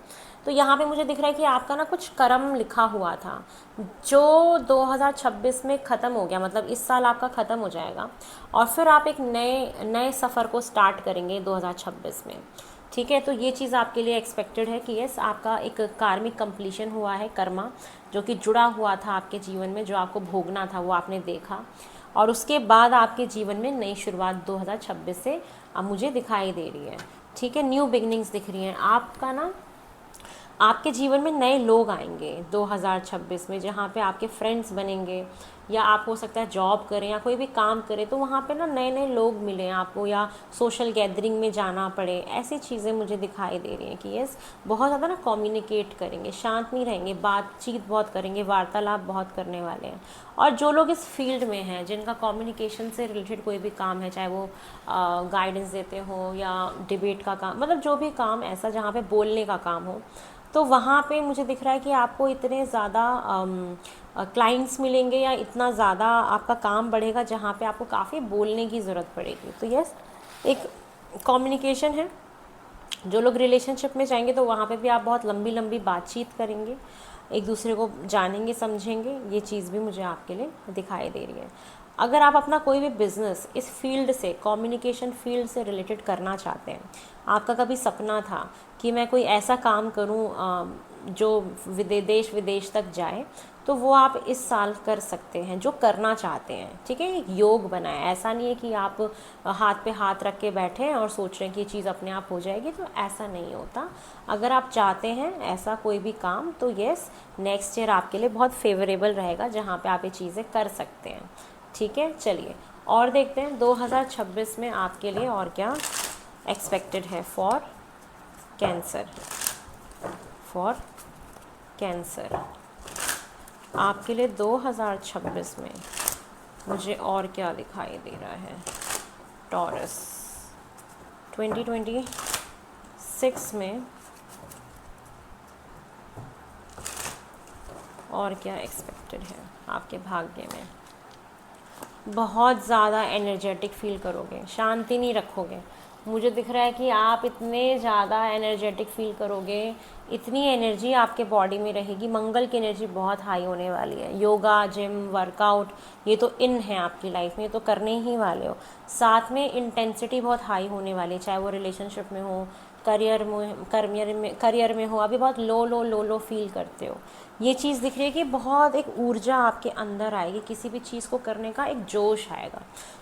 Speaker 1: तो यहाँ पे मुझे दिख रहा है कि आपका ना कुछ कर्म लिखा हुआ था जो 2026 में ख़त्म हो गया, मतलब इस साल आपका ख़त्म हो जाएगा और फिर आप एक नए सफ़र को स्टार्ट करेंगे 2026 में। ठीक है, तो ये चीज़ आपके लिए एक्सपेक्टेड है कि यस, आपका एक कार्मिक कंप्लीशन हुआ है, कर्मा जो कि जुड़ा हुआ था आपके जीवन में, जो आपको भोगना था वो आपने देखा। और उसके बाद आपके जीवन में नई शुरुआत 2026 से अब मुझे दिखाई दे रही है। ठीक है, न्यू बिगनिंग्स दिख रही हैं आपका ना। आपके जीवन में नए लोग आएंगे 2026 में, जहाँ पे आपके फ्रेंड्स बनेंगे, या आप हो सकता है जॉब करें या कोई भी काम करें तो वहाँ पे ना नए नए लोग मिलें आपको, या सोशल गैदरिंग में जाना पड़े। ऐसी चीज़ें मुझे दिखाई दे रही हैं कि यस, बहुत ज़्यादा ना कम्युनिकेट करेंगे, शांत नहीं रहेंगे, बातचीत बहुत करेंगे, वार्तालाप बहुत करने वाले हैं। और जो लोग इस फील्ड में हैं, जिनका कम्युनिकेशन से रिलेटेड कोई भी काम है, चाहे वो गाइडेंस देते हो या डिबेट का काम, मतलब जो भी काम ऐसा जहाँ पे बोलने का काम हो, तो वहाँ पे मुझे दिख रहा है कि आपको इतने ज़्यादा क्लाइंट्स मिलेंगे या इतना ज़्यादा आपका काम बढ़ेगा जहाँ पे आपको काफ़ी बोलने की ज़रूरत पड़ेगी। तो यस, एक कम्युनिकेशन है। जो लोग रिलेशनशिप में जाएंगे तो वहाँ पे भी आप बहुत लंबी लंबी बातचीत करेंगे, एक दूसरे को जानेंगे, समझेंगे। ये चीज़ भी मुझे आपके लिए दिखाई दे रही है। अगर आप अपना कोई भी बिजनेस इस फील्ड से, कम्युनिकेशन फील्ड से रिलेटेड करना चाहते हैं, आपका कभी सपना था कि मैं कोई ऐसा काम करूं जो देश विदेश तक जाए, तो वो आप इस साल कर सकते हैं जो करना चाहते हैं। ठीक है, एक योग बनाए, ऐसा नहीं है कि आप हाथ पे हाथ रख के बैठे हैं और सोच रहे हैं कि ये चीज़ अपने आप हो जाएगी, तो ऐसा नहीं होता। अगर आप चाहते हैं ऐसा कोई भी काम, तो यस, नेक्स्ट ईयर आपके लिए बहुत फेवरेबल रहेगा जहाँ पे आप ये चीज़ें कर सकते हैं। ठीक है, चलिए और देखते हैं 2026 में आपके लिए और क्या एक्सपेक्टेड है फॉर कैंसर। फॉर कैंसर आपके लिए 2026 में मुझे और क्या दिखाई दे रहा है। टॉरस 2026 में और क्या एक्सपेक्टेड है आपके भाग्य में। बहुत ज़्यादा एनर्जेटिक फील करोगे, शांति नहीं रखोगे। मुझे दिख रहा है कि आप इतने ज़्यादा एनर्जेटिक फील करोगे, इतनी एनर्जी आपके बॉडी में रहेगी। मंगल की एनर्जी बहुत हाई होने वाली है। योगा, जिम, वर्कआउट, ये तो इन है आपकी लाइफ में, ये तो करने ही वाले हो। साथ में इंटेंसिटी बहुत हाई होने वाली है, चाहे वो रिलेशनशिप में हो, करियर में हो। अभी बहुत लो फील करते हो। ये चीज़ दिख रही है कि बहुत एक ऊर्जा आपके अंदर आएगी, किसी भी चीज़ को करने का एक जोश आएगा।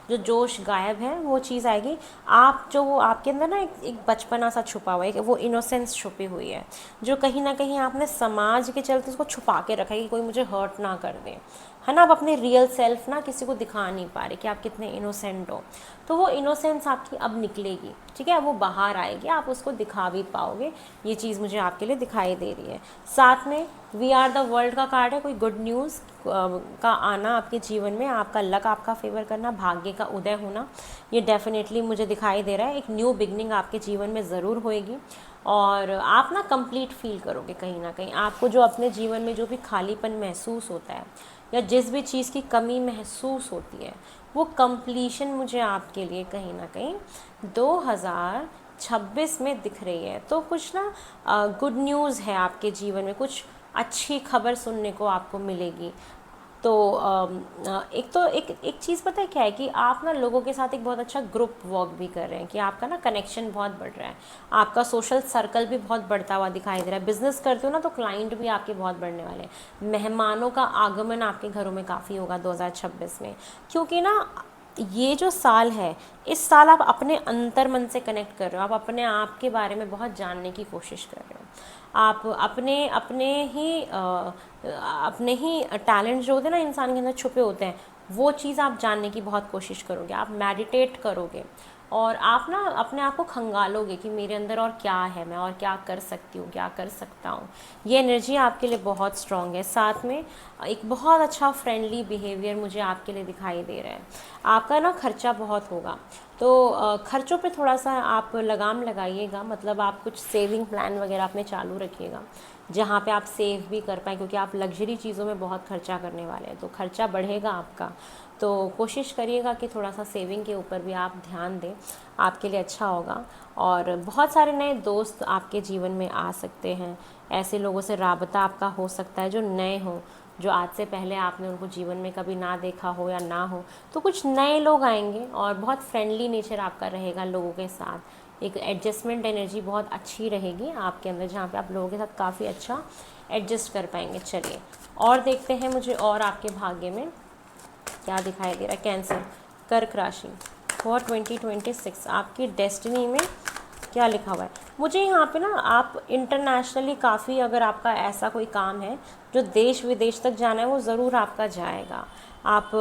Speaker 1: जो जोश गायब है वो चीज़ आएगी। आप जो वो आपके अंदर ना एक बचपना सा छुपा हुआ है, वो इनोसेंस छुपी हुई है, जो कहीं ना कहीं आपने समाज के चलते उसको छुपा के रखा है कि कोई मुझे हर्ट ना कर दे, है ना। आप अपने रियल सेल्फ ना किसी को दिखा नहीं पा रहे कि आप कितने इनोसेंट हो। तो वो इनोसेंस आपकी अब निकलेगी, ठीक है, वो बाहर आएगी, आप उसको दिखा भी पाओगे। ये चीज़ मुझे आपके लिए दिखाई दे रही है। साथ में वी आर द वर्ल्ड का कार्ड है, कोई गुड न्यूज़ का आना आपके जीवन में, आपका लक आपका फेवर करना, भाग्य का उदय होना, ये डेफिनेटली मुझे दिखाई दे रहा है। एक न्यू बिगनिंग आपके जीवन में ज़रूर होएगी और आप ना कंप्लीट फील करोगे। कहीं ना कहीं आपको जो अपने जीवन में जो भी खालीपन महसूस होता है या जिस भी चीज़ की कमी महसूस होती है, वो कंप्लीशन मुझे आपके लिए कहीं ना कहीं 2026 में दिख रही है। तो कुछ ना गुड न्यूज़ है आपके जीवन में, कुछ अच्छी खबर सुनने को आपको मिलेगी। तो एक चीज़ पता है क्या है कि आप ना लोगों के साथ एक बहुत अच्छा ग्रुप वर्क भी कर रहे हैं, कि आपका ना कनेक्शन बहुत बढ़ रहा है, आपका सोशल सर्कल भी बहुत बढ़ता हुआ दिखाई दे रहा है। बिजनेस करते हो ना, तो क्लाइंट भी आपके बहुत बढ़ने वाले हैं। मेहमानों का आगमन आपके घरों में काफ़ी होगा 2026 में, क्योंकि ना ये जो साल है, इस साल आप अपने अंतर मन से कनेक्ट कर रहे हो, आप अपने आप के बारे में बहुत जानने की कोशिश कर रहे हो। आप अपने ही टैलेंट जो होते हैं ना इंसान के अंदर छुपे होते हैं, वो चीज़ आप जानने की बहुत कोशिश करोगे। आप मेडिटेट करोगे और आप ना अपने आप को खंगालोगे कि मेरे अंदर और क्या है, मैं और क्या कर सकती हूँ, क्या कर सकता हूँ। ये एनर्जी आपके लिए बहुत स्ट्रांग है। साथ में एक बहुत अच्छा फ्रेंडली बिहेवियर मुझे आपके लिए दिखाई दे रहा है। आपका ना खर्चा बहुत होगा, तो खर्चों पे थोड़ा सा आप लगाम लगाइएगा। मतलब आप कुछ सेविंग प्लान वगैरह अपने चालू रखिएगा, जहाँ पे आप सेव भी कर पाएँ, क्योंकि आप लग्जरी चीज़ों में बहुत खर्चा करने वाले हैं, तो खर्चा बढ़ेगा आपका। तो कोशिश करिएगा कि थोड़ा सा सेविंग के ऊपर भी आप ध्यान दें, आपके लिए अच्छा होगा। और बहुत सारे नए दोस्त आपके जीवन में आ सकते हैं। ऐसे लोगों से राबता आपका हो सकता है जो नए हों, जो आज से पहले आपने उनको जीवन में कभी ना देखा हो या ना हो। तो कुछ नए लोग आएंगे और बहुत फ्रेंडली नेचर आपका रहेगा लोगों के साथ। एक एडजस्टमेंट एनर्जी बहुत अच्छी रहेगी आपके अंदर, जहाँ पे आप लोगों के साथ काफ़ी अच्छा एडजस्ट कर पाएंगे। चलिए और देखते हैं मुझे और आपके भाग्य में क्या दिखाई दे रहा है। कैंसर, कर्क राशि फॉर 2026 आपकी डेस्टिनी में क्या लिखा हुआ है। मुझे यहाँ पे ना आप इंटरनेशनली काफ़ी, अगर आपका ऐसा कोई काम है जो देश विदेश तक जाना है, वो ज़रूर आपका जाएगा। आप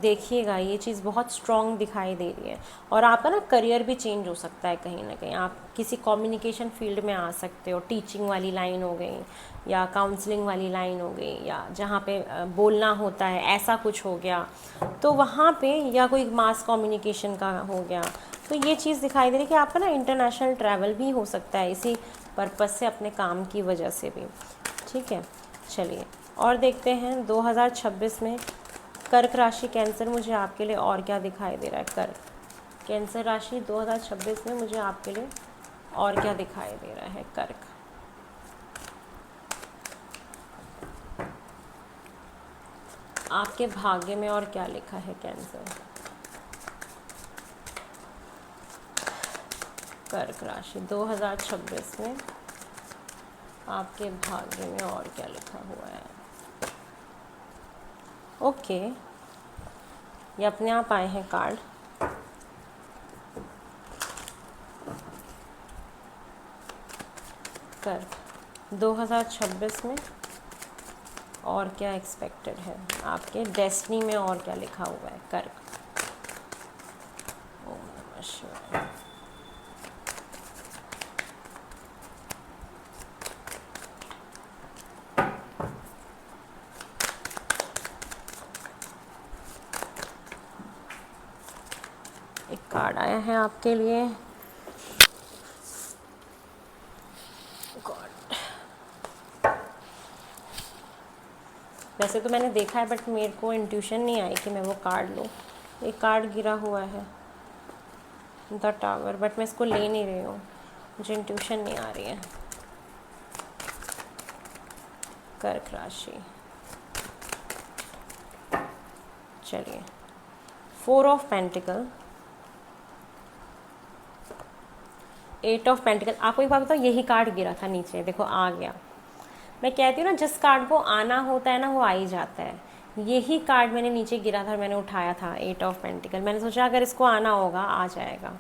Speaker 1: देखिएगा, ये चीज़ बहुत स्ट्रॉन्ग दिखाई दे रही है। और आपका ना करियर भी चेंज हो सकता है कहीं ना कहीं। आप किसी कम्युनिकेशन फील्ड में आ सकते हो, टीचिंग वाली लाइन हो गई या काउंसलिंग वाली लाइन हो गई, या जहाँ पे बोलना होता है ऐसा कुछ हो गया, तो वहाँ पे, या कोई मास कम्युनिकेशन का हो गया। तो ये चीज़ दिखाई दे रही है कि आपका ना इंटरनेशनल ट्रैवल भी हो सकता है इसी पर्पज़ से, अपने काम की वजह से भी। ठीक है, चलिए और देखते हैं 2026 में कर्क राशि कैंसर मुझे आपके लिए और क्या दिखाई दे रहा है। कर्क कैंसर राशि 2026 में मुझे आपके लिए और क्या दिखाई दे रहा है। कर्क, आपके भाग्य में और क्या लिखा है कैंसर? कर्क राशि 2026 में आपके भाग्य में और क्या लिखा हुआ है? ओके, ये अपने आप आए हैं कार्ड। कर्क 2026 में और क्या एक्सपेक्टेड है आपके डेस्टिनी में, और क्या लिखा हुआ है? कर्क। ओम नमः शिवाय। एक कार्ड आया है आपके लिए। गॉड, वैसे तो मैंने देखा है बट मेरे को इंट्यूशन नहीं आई कि मैं वो कार्ड लूँ। एक कार्ड गिरा हुआ है द टावर, बट मैं इसको ले नहीं रही हूँ, मुझे इंट्यूशन नहीं आ रही है। कर्क राशि, चलिए 4 ऑफ पेंटिकल, 8 ऑफ पेंटिकल। आपको एक बात बताओ, यही कार्ड गिरा था नीचे, देखो आ गया। मैं कहती हूँ ना, जिस कार्ड को आना होता है ना वो आ ही जाता है। यही कार्ड मैंने नीचे गिरा था, मैंने उठाया था 8 ऑफ पेंटिकल। मैंने सोचा अगर इसको आना होगा आ जाएगा।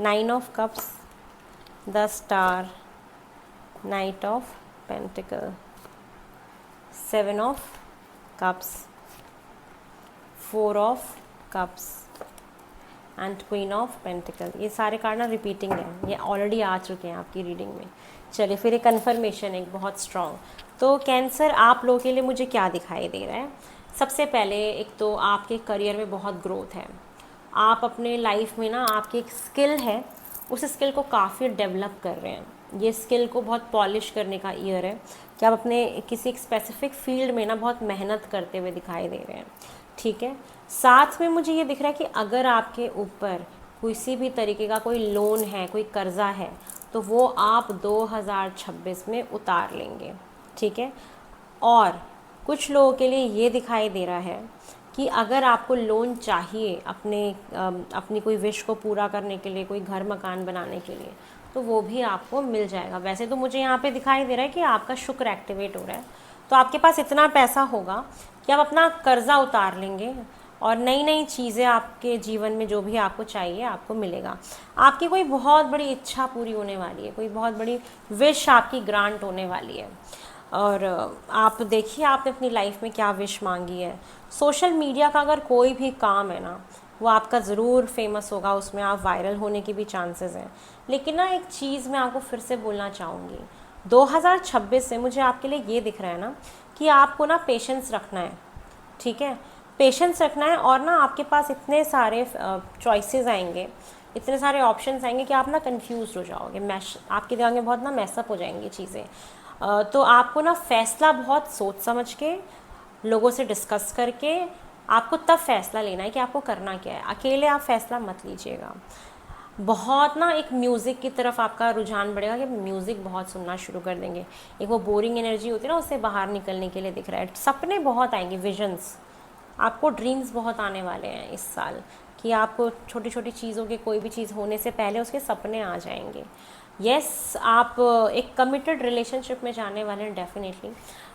Speaker 1: 9 of cups, the star, night of pentacle, 7 of cups, 4 of cups and queen of pentacle. ये सारे कार्ड ना रिपीटिंग हैं, ये ऑलरेडी आ चुके हैं आपकी रीडिंग में। चलिए फिर एक कन्फर्मेशन, एक बहुत स्ट्रॉन्ग। तो कैंसर, आप लोगों के लिए मुझे क्या दिखाई दे रहा है? सबसे पहले एक तो आपके करियर में बहुत ग्रोथ है। आप अपने लाइफ में ना, आपकी एक स्किल है, उस स्किल को काफ़ी डेवलप कर रहे हैं। ये स्किल को बहुत पॉलिश करने का ईयर है कि आप अपने किसी एक स्पेसिफिक फील्ड में ना बहुत मेहनत करते हुए दिखाई दे रहे हैं। ठीक है, साथ में मुझे ये दिख रहा है कि अगर आपके ऊपर किसी भी तरीके का कोई लोन है, कोई कर्जा है, तो वो आप 2026 में उतार लेंगे। ठीक है, और कुछ लोगों के लिए ये दिखाई दे रहा है कि अगर आपको लोन चाहिए अपनी कोई विश को पूरा करने के लिए, कोई घर मकान बनाने के लिए, तो वो भी आपको मिल जाएगा। वैसे तो मुझे यहाँ पे दिखाई दे रहा है कि आपका शुक्र एक्टिवेट हो रहा है, तो आपके पास इतना पैसा होगा कि आप अपना कर्जा उतार लेंगे और नई नई चीज़ें आपके जीवन में जो भी आपको चाहिए आपको मिलेगा। आपकी कोई बहुत बड़ी इच्छा पूरी होने वाली है, कोई बहुत बड़ी विश आपकी ग्रांट होने वाली है। और आप देखिए आपने अपनी लाइफ में क्या विश मांगी है। सोशल मीडिया का अगर कोई भी काम है ना, वो आपका ज़रूर फेमस होगा, उसमें आप वायरल होने की भी चांसेस हैं। लेकिन ना एक चीज़ मैं आपको फिर से बोलना चाहूँगी, 2026 से मुझे आपके लिए ये दिख रहा है ना कि आपको ना पेशेंस रखना है। ठीक है, पेशेंस रखना है, और ना आपके पास इतने सारे चॉइसेस आएंगे, इतने सारे ऑप्शंस आएंगे कि आप ना कंफ्यूज हो जाओगे, आपके दिमाग में बहुत ना मैसअप हो जाएंगी चीज़ें। तो आपको ना फैसला बहुत सोच समझ के, लोगों से डिस्कस करके आपको तब फैसला लेना है कि आपको करना क्या है। अकेले आप फैसला मत लीजिएगा। बहुत ना एक म्यूज़िक की तरफ आपका रुझान बढ़ेगा कि म्यूज़िक बहुत सुनना शुरू कर देंगे। एक वो बोरिंग एनर्जी होती है ना, उससे बाहर निकलने के लिए दिख रहा है। सपने बहुत आएंगे, विजन्स, आपको ड्रीम्स बहुत आने वाले हैं इस साल, कि आपको छोटी छोटी चीज़ों के, कोई भी चीज़ होने से पहले उसके सपने आ जाएंगे। यस, आप एक कमिटेड रिलेशनशिप में जाने वाले हैं डेफिनेटली।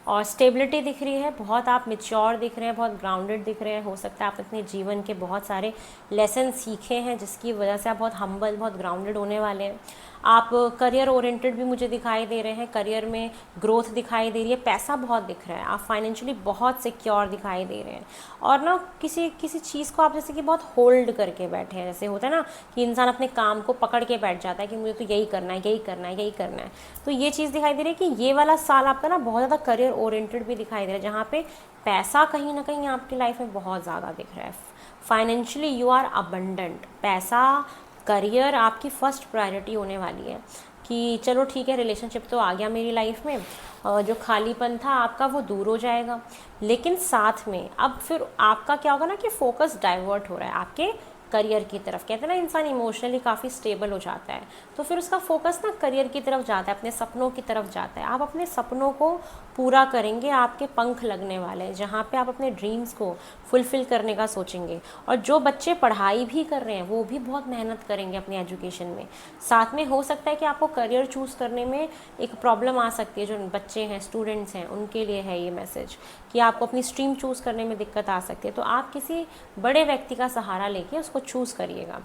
Speaker 1: और स्टेबिलिटी दिख रही है, बहुत आप मेच्योर दिख रहे हैं, बहुत ग्राउंडेड दिख रहे हैं। हो सकता है आप अपने जीवन के बहुत सारे लेसन सीखे हैं जिसकी वजह से आप बहुत हम्बल, बहुत ग्राउंडेड होने वाले हैं। आप करियर ओरिएंटेड भी मुझे दिखाई दे रहे हैं, करियर में ग्रोथ दिखाई दे रही है, पैसा बहुत दिख रहा है, आप फाइनेंशियली बहुत सिक्योर दिखाई दे रहे हैं। और ना किसी चीज़ को आप जैसे कि बहुत होल्ड करके बैठे हैं, जैसे होता है ना कि इंसान अपने काम को पकड़ के बैठ जाता है कि मुझे तो यही करना है, यही करना है, यही करना है। तो ये चीज़ दिखाई दे रही है कि ये वाला साल आपका ना बहुत ज़्यादा करियर ओरिएंटेड भी दिखाई दे रहा है, जहाँ पे पैसा कहीं ना कहीं आपकी लाइफ में बहुत ज़्यादा दिख रहा है। फाइनेंशियली यू आर अबंडेंट, पैसा, करियर आपकी फर्स्ट प्रायोरिटी होने वाली है। कि चलो ठीक है, रिलेशनशिप तो आ गया मेरी लाइफ में, जो खालीपन था आपका वो दूर हो जाएगा। लेकिन साथ में अब फिर आपका क्या होगा ना कि फोकस डाइवर्ट हो रहा है, आपके करियर की तरफ। कहते हैं ना इंसान इमोशनली काफ़ी स्टेबल हो जाता है तो फिर उसका फोकस ना करियर की तरफ जाता है, अपने सपनों की तरफ जाता है। आप अपने सपनों को पूरा करेंगे, आपके पंख लगने वाले हैं जहाँ पे आप अपने ड्रीम्स को फुलफ़िल करने का सोचेंगे। और जो बच्चे पढ़ाई भी कर रहे हैं वो भी बहुत मेहनत करेंगे अपनी एजुकेशन में। साथ में हो सकता है कि आपको करियर चूज़ करने में एक प्रॉब्लम आ सकती है, जो बच्चे हैं, स्टूडेंट्स हैं, उनके लिए है ये मैसेज कि आपको अपनी स्ट्रीम चूज़ करने में दिक्कत आ सकती है। तो आप किसी बड़े व्यक्ति का सहारा लेके उसको चूज़ करिएगा।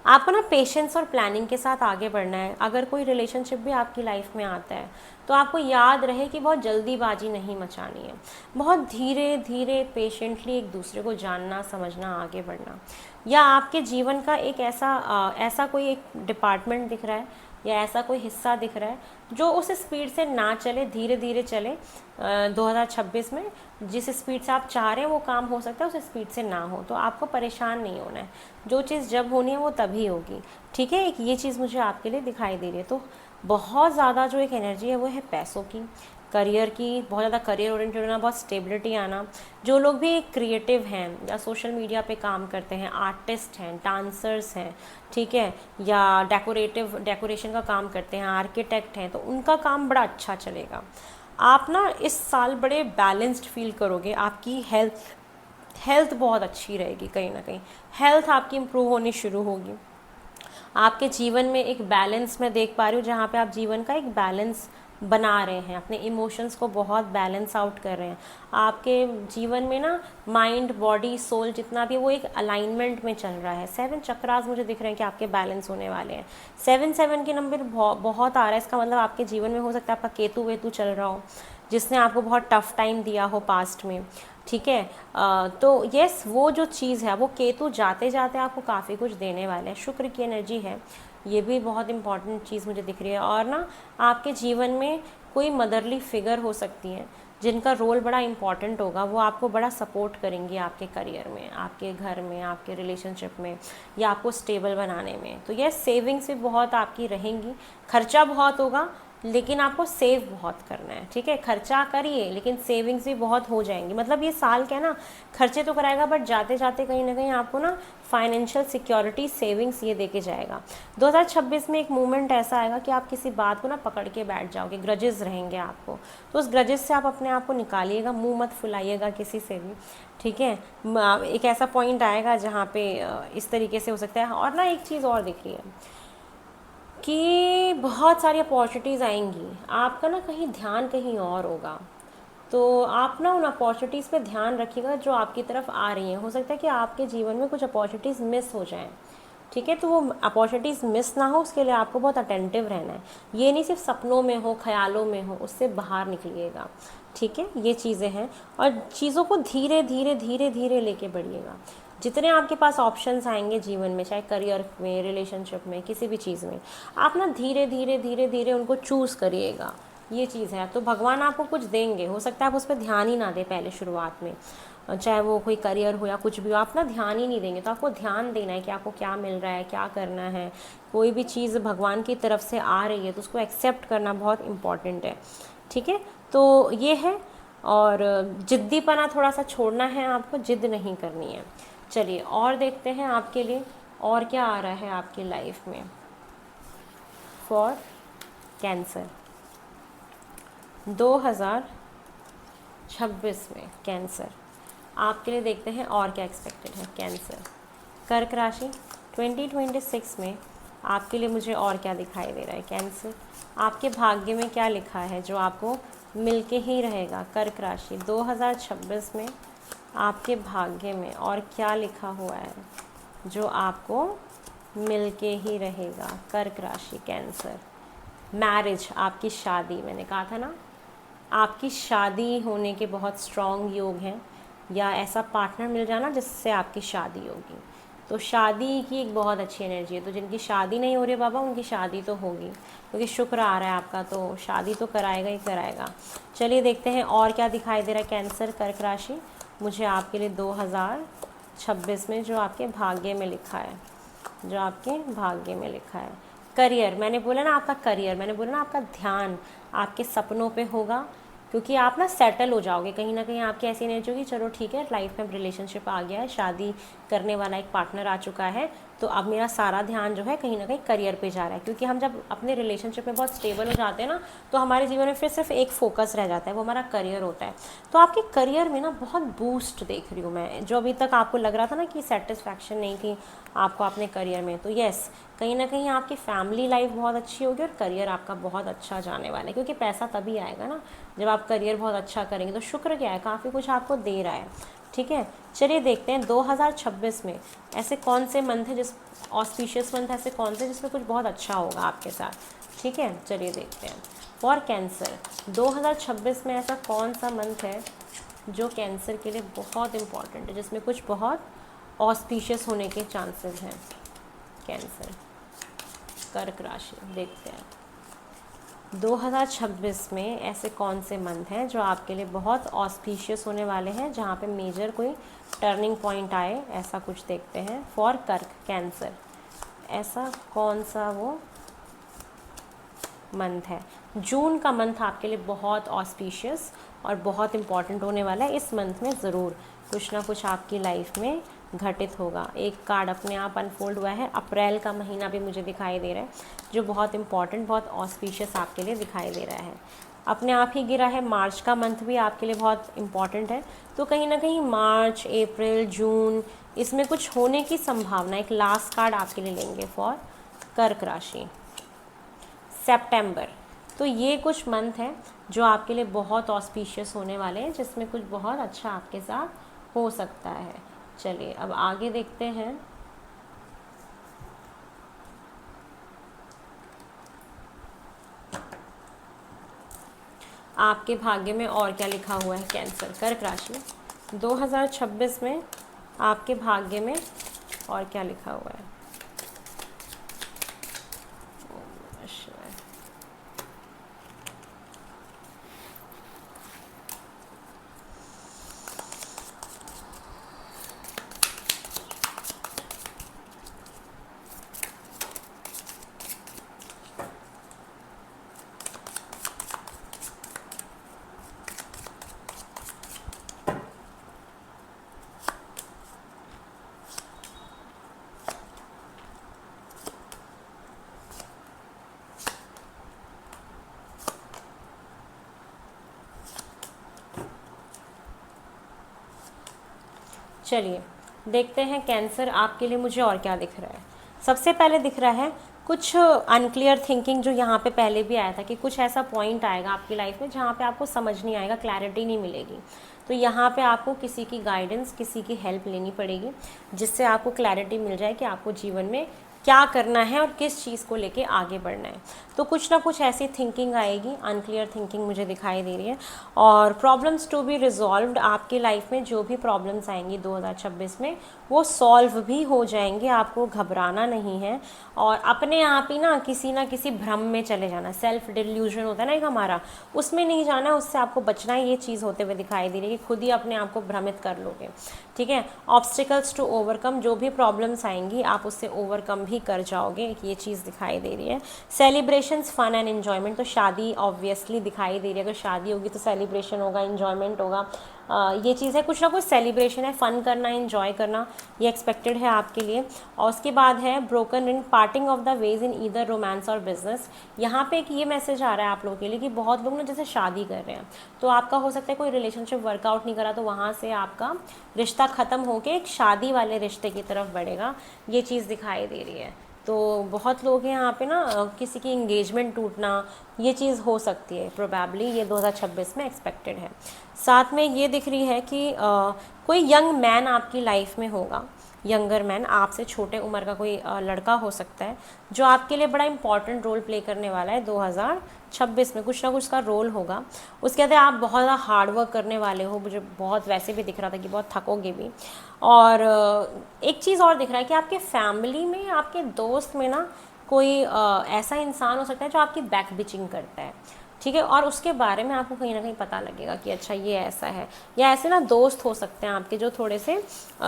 Speaker 1: आपको ना पेशेंस और प्लानिंग के साथ आगे बढ़ना है। अगर कोई रिलेशनशिप भी आपकी लाइफ में आता है तो आपको याद रहे कि बहुत जल्दीबाजी नहीं मचानी है, बहुत धीरे धीरे पेशेंटली एक दूसरे को जानना, समझना, आगे बढ़ना। या आपके जीवन का एक ऐसा कोई एक डिपार्टमेंट दिख रहा है या ऐसा कोई हिस्सा दिख रहा है जो उस स्पीड से ना चले, धीरे धीरे चले। 2026 में जिस स्पीड से आप चाह रहे हैं वो काम हो सकता है उस स्पीड से ना हो, तो आपको परेशान नहीं होना है। जो चीज़ जब होनी है वो तभी होगी, ठीक है। एक ये चीज़ मुझे आपके लिए दिखाई दे रही है। तो बहुत ज़्यादा जो एक एनर्जी है वो है पैसों की, करियर की, बहुत ज़्यादा करियर ओरिएंटेड होना, बहुत स्टेबिलिटी आना। जो लोग भी क्रिएटिव हैं या सोशल मीडिया पे काम करते हैं, आर्टिस्ट हैं, डांसर्स हैं, ठीक है, या डेकोरेशन का काम करते हैं, आर्किटेक्ट हैं, तो उनका काम बड़ा अच्छा चलेगा। आप ना इस साल बड़े बैलेंस्ड फील करोगे। आपकी हेल्थ बहुत अच्छी रहेगी, कहीं ना कहीं हेल्थ आपकी इम्प्रूव होनी शुरू होगी। आपके जीवन में एक बैलेंस मैं देख पा रही हूँ, जहाँ पे आप जीवन का एक बैलेंस बना रहे हैं, अपने इमोशंस को बहुत बैलेंस आउट कर रहे हैं। आपके जीवन में ना माइंड, बॉडी, सोल जितना भी वो एक अलाइनमेंट में चल रहा है। 7 चक्रास मुझे दिख रहे हैं कि आपके बैलेंस होने वाले हैं। 7 के नंबर बहुत आ रहा है। इसका मतलब आपके जीवन में हो सकता है आपका केतु वेतु चल रहा हो, जिसने आपको बहुत टफ टाइम दिया हो पास्ट में, ठीक है। तो यस, वो जो चीज़ है वो केतु जाते जाते आपको काफ़ी कुछ देने वाले हैं। शुक्र की एनर्जी है, ये भी बहुत इंपॉर्टेंट चीज़ मुझे दिख रही है। और ना आपके जीवन में कोई मदरली फिगर हो सकती है जिनका रोल बड़ा इंपॉर्टेंट होगा, वो आपको बड़ा सपोर्ट करेंगी आपके करियर में, आपके घर में, आपके रिलेशनशिप में, या आपको स्टेबल बनाने में। तो ये सेविंग्स भी बहुत आपकी रहेंगी। खर्चा बहुत होगा लेकिन आपको सेव बहुत करना है, ठीक है। खर्चा करिए लेकिन सेविंग्स भी बहुत हो जाएंगी। मतलब ये साल क्या ना, खर्चे तो कराएगा बट जाते जाते कहीं ना कहीं आपको ना फाइनेंशियल सिक्योरिटी, सेविंग्स ये देके जाएगा। 2026 में एक मोमेंट ऐसा आएगा कि आप किसी बात को ना पकड़ के बैठ जाओगे, ग्रजेस रहेंगे आपको, तो उस ग्रजेस से आप अपने आप को निकालिएगा, मुंह मत फुलाइएगा किसी से भी, ठीक है। एक ऐसा पॉइंट आएगा जहाँ पे इस तरीके से हो सकता है। और ना एक चीज़ और दिख रही है कि बहुत सारी अपॉर्चुनिटीज़ आएंगी, आपका ना कहीं ध्यान कहीं और होगा, तो आप ना उन अपॉर्चुनिटीज़ पे ध्यान रखिएगा जो आपकी तरफ आ रही हैं। हो सकता है कि आपके जीवन में कुछ अपॉर्चुनिटीज़ मिस हो जाएं, ठीक है। तो वो अपॉर्चुनिटीज़ मिस ना हो उसके लिए आपको बहुत अटेंटिव रहना है। ये नहीं सिर्फ सपनों में हो, ख्यालों में हो, उससे बाहर निकलिएगा, ठीक है। ये चीज़ें हैं और चीज़ों को धीरे धीरे धीरे धीरे लेके बढ़िएगा। जितने आपके पास ऑप्शंस आएंगे जीवन में, चाहे करियर में, रिलेशनशिप में, किसी भी चीज़ में, आप ना धीरे धीरे धीरे धीरे उनको चूज़ करिएगा। ये चीज़ है। तो भगवान आपको कुछ देंगे, हो सकता है आप उस पर ध्यान ही ना दें पहले शुरुआत में, चाहे वो कोई करियर हो या कुछ भी हो, आप ना ध्यान ही नहीं देंगे। तो आपको ध्यान देना है कि आपको क्या मिल रहा है, क्या करना है। कोई भी चीज़ भगवान की तरफ से आ रही है तो उसको एक्सेप्ट करना बहुत इम्पॉर्टेंट है, ठीक है। तो ये है। और जिद्दीपना थोड़ा सा छोड़ना है, आपको जिद नहीं करनी है। चलिए और देखते हैं आपके लिए और क्या आ रहा है आपकी लाइफ में फॉर कैंसर 2026 में। कैंसर आपके लिए देखते हैं और क्या एक्सपेक्टेड है। कैंसर कर्क राशि 2026 में आपके लिए मुझे और क्या दिखाई दे रहा है। कैंसर आपके भाग्य में क्या लिखा है जो आपको मिलके ही रहेगा। कर्क राशि 2026 में आपके भाग्य में और क्या लिखा हुआ है जो आपको मिलके ही रहेगा। कर्क राशि कैंसर मैरिज, आपकी शादी, मैंने कहा था ना आपकी शादी होने के बहुत स्ट्रॉन्ग योग हैं, या ऐसा पार्टनर मिल जाना जिससे आपकी शादी होगी। तो शादी की एक बहुत अच्छी एनर्जी है। तो जिनकी शादी नहीं हो रही है बाबा, उनकी शादी तो होगी क्योंकि शुक्र आ रहा है आपका, तो शादी तो कराएगा ही कराएगा। चलिए देखते हैं और क्या दिखाई दे रहा है कैंसर कर्क राशि मुझे आपके लिए 2026 में, जो आपके भाग्य में लिखा है, जो आपके भाग्य में लिखा है। करियर, मैंने बोला ना आपका करियर, मैंने बोला ना आपका ध्यान आपके सपनों पे होगा, क्योंकि आप ना सेटल हो जाओगे, कहीं ना कहीं आपकी ऐसी एनर्जी होगी चलो ठीक है लाइफ में रिलेशनशिप आ गया है, शादी करने वाला एक पार्टनर आ चुका है, तो अब मेरा सारा ध्यान जो है कहीं ना कहीं करियर पे जा रहा है। क्योंकि हम जब अपने रिलेशनशिप में बहुत स्टेबल हो जाते हैं ना, तो हमारे जीवन में फिर सिर्फ एक फोकस रह जाता है, वो हमारा करियर होता है। तो आपके करियर में ना बहुत बूस्ट देख रही हूँ मैं, जो अभी तक आपको लग रहा था ना कि सेटिस्फैक्शन नहीं थी आपको अपने करियर में, तो यस कहीं ना कहीं आपकी फैमिली लाइफ बहुत अच्छी होगी और करियर आपका बहुत अच्छा जाने वाला है। क्योंकि पैसा तभी आएगा ना जब आप करियर बहुत अच्छा करेंगे। तो शुक्र क्या है, काफ़ी कुछ आपको दे रहा है। ठीक है, चलिए देखते हैं 2026 में ऐसे कौन से मंथ है जिस ऑस्पिशियस मंथ ऐसे कौन से जिसमें कुछ बहुत अच्छा होगा आपके साथ। ठीक है, चलिए देखते हैं। फॉर कैंसर 2026 में ऐसा कौन सा मंथ है जो कैंसर के लिए बहुत इम्पॉर्टेंट है, जिसमें कुछ बहुत ऑस्पिशियस होने के चांसेस हैं। कैंसर कर्क राशि देखते हैं 2026 में ऐसे कौन से मंथ हैं जो आपके लिए बहुत ऑस्पिशियस होने वाले हैं, जहाँ पे मेजर कोई टर्निंग पॉइंट आए, ऐसा कुछ देखते हैं। फॉर कर्क कैंसर ऐसा कौन सा वो मंथ है। जून का मंथ आपके लिए बहुत ऑस्पिशियस और बहुत इम्पॉर्टेंट होने वाला है। इस मंथ में ज़रूर कुछ ना कुछ आपकी लाइफ में घटित होगा। एक कार्ड अपने आप अनफोल्ड हुआ है, अप्रैल का महीना भी मुझे दिखाई दे रहा है जो बहुत इंपॉर्टेंट बहुत ऑस्पिशियस आपके लिए दिखाई दे रहा है। अपने आप ही गिरा है मार्च का मंथ भी आपके लिए बहुत इम्पॉर्टेंट है। तो कहीं ना कहीं मार्च अप्रैल जून इसमें कुछ होने की संभावना। एक लास्ट कार्ड आपके लिए लेंगे फॉर कर्क राशि सितंबर। तो ये कुछ मंथ है जो आपके लिए बहुत ऑस्पिशियस होने वाले हैं, जिसमें कुछ बहुत अच्छा आपके साथ हो सकता है। चलिए अब आगे देखते हैं। आपके भाग्य में और क्या लिखा हुआ है कैंसर कर्क राशि 2026 में आपके भाग्य में और क्या लिखा हुआ है। चलिए देखते हैं कैंसर आपके लिए मुझे और क्या दिख रहा है। सबसे पहले दिख रहा है कुछ अनक्लियर थिंकिंग, जो यहाँ पे पहले भी आया था कि कुछ ऐसा पॉइंट आएगा आपकी लाइफ में जहाँ पे आपको समझ नहीं आएगा, क्लैरिटी नहीं मिलेगी। तो यहाँ पे आपको किसी की गाइडेंस, किसी की हेल्प लेनी पड़ेगी, जिससे आपको क्लैरिटी मिल जाए कि आपको जीवन में क्या करना है और किस चीज़ को लेके आगे बढ़ना है। तो कुछ ना कुछ ऐसी थिंकिंग आएगी, अनक्लियर थिंकिंग मुझे दिखाई दे रही है। और प्रॉब्लम्स टू बी रिजॉल्व्ड, आपकी लाइफ में जो भी प्रॉब्लम्स आएंगी 2026 में वो सॉल्व भी हो जाएंगे। आपको घबराना नहीं है और अपने आप ही ना किसी भ्रम में चले जाना। सेल्फ डिल्यूजन होता है ना एक हमारा, उसमें नहीं जाना, उससे आपको बचना है। ये चीज़ होते हुए दिखाई दे रही है कि खुद ही अपने आप को भ्रमित कर लोगे। ठीक है, ऑब्स्टिकल्स टू ओवरकम, जो भी प्रॉब्लम्स आएंगी आप उससे ओवरकम भी कर जाओगे, ये चीज़ दिखाई दे रही है। सेलिब्रेशंस फन एंड एन्जॉयमेंट, तो शादी ऑब्वियसली दिखाई दे रही है। अगर शादी होगी तो सेलिब्रेशन होगा, एन्जॉयमेंट होगा। ये चीज़ है, कुछ ना कुछ सेलिब्रेशन है, फ़न करना, एंजॉय करना, ये एक्सपेक्टेड है आपके लिए। और उसके बाद है broken ring, parting of the ways in either romance और बिजनेस। यहाँ पे एक ये मैसेज आ रहा है आप लोगों के लिए कि बहुत लोग ना जैसे शादी कर रहे हैं, तो आपका हो सकता है कोई रिलेशनशिप वर्कआउट नहीं करा, तो वहाँ से आपका रिश्ता ख़त्म होकर एक शादी वाले रिश्ते की तरफ बढ़ेगा, ये चीज़ दिखाई दे रही है। तो बहुत लोग हैं यहाँ पे ना किसी की इंगेजमेंट टूटना, ये चीज़ हो सकती है प्रोबेबली, ये 2026 में एक्सपेक्टेड है। साथ में ये दिख रही है कि कोई यंग मैन आपकी लाइफ में होगा, यंगर मैन, आपसे छोटे उम्र का कोई लड़का हो सकता है, जो आपके लिए बड़ा इंपॉर्टेंट रोल प्ले करने वाला है 2026 में। कुछ ना कुछ का रोल होगा। उसके बाद आप बहुत ज़्यादा हार्ड वर्क करने वाले हो, मुझे बहुत वैसे भी दिख रहा था कि बहुत थकोगे भी। और एक चीज़ और दिख रहा है कि आपके फैमिली में, आपके दोस्त में ना कोई ऐसा इंसान हो सकता है जो आपकी बैक बिचिंग करता है। ठीक है, और उसके बारे में आपको कहीं ना कहीं पता लगेगा कि अच्छा ये ऐसा है। या ऐसे ना दोस्त हो सकते हैं आपके जो थोड़े से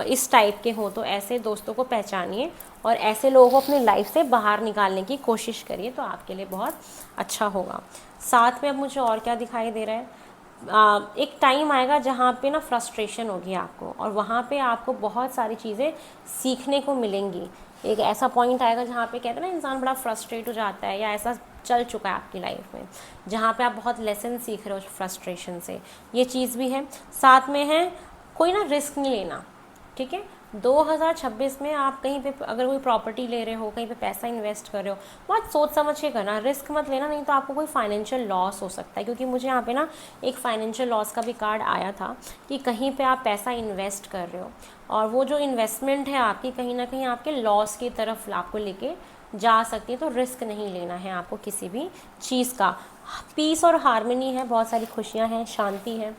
Speaker 1: इस टाइप के हो, तो ऐसे दोस्तों को पहचानिए और ऐसे लोगों को अपनी लाइफ से बाहर निकालने की कोशिश करिए, तो आपके लिए बहुत अच्छा होगा। साथ में अब मुझे और क्या दिखाई दे रहा है, एक टाइम आएगा जहाँ पे ना फ्रस्ट्रेशन होगी आपको, और वहाँ पे आपको बहुत सारी चीज़ें सीखने को मिलेंगी। एक ऐसा पॉइंट आएगा जहाँ पे कहते हैं ना इंसान बड़ा फ्रस्ट्रेट हो जाता है, या ऐसा चल चुका है आपकी लाइफ में जहाँ पे आप बहुत लेसन सीख रहे हो फ्रस्ट्रेशन से, ये चीज़ भी है। साथ में है कोई ना रिस्क नहीं लेना, ठीक है। 2026 में आप कहीं पे अगर कोई प्रॉपर्टी ले रहे हो, कहीं पे पैसा इन्वेस्ट कर रहे हो, बहुत सोच समझ के करना, रिस्क मत लेना, नहीं तो आपको कोई फाइनेंशियल लॉस हो सकता है। क्योंकि मुझे यहाँ पे ना एक फाइनेंशियल लॉस का भी कार्ड आया था कि कहीं पे आप पैसा इन्वेस्ट कर रहे हो और वो जो इन्वेस्टमेंट है आपकी कहीं ना कहीं आपके लॉस की तरफ आपको लेके जा सकती है। तो रिस्क नहीं लेना है आपको किसी भी चीज़ का। पीस और हार्मनी है, बहुत सारी खुशियाँ हैं, शांति है,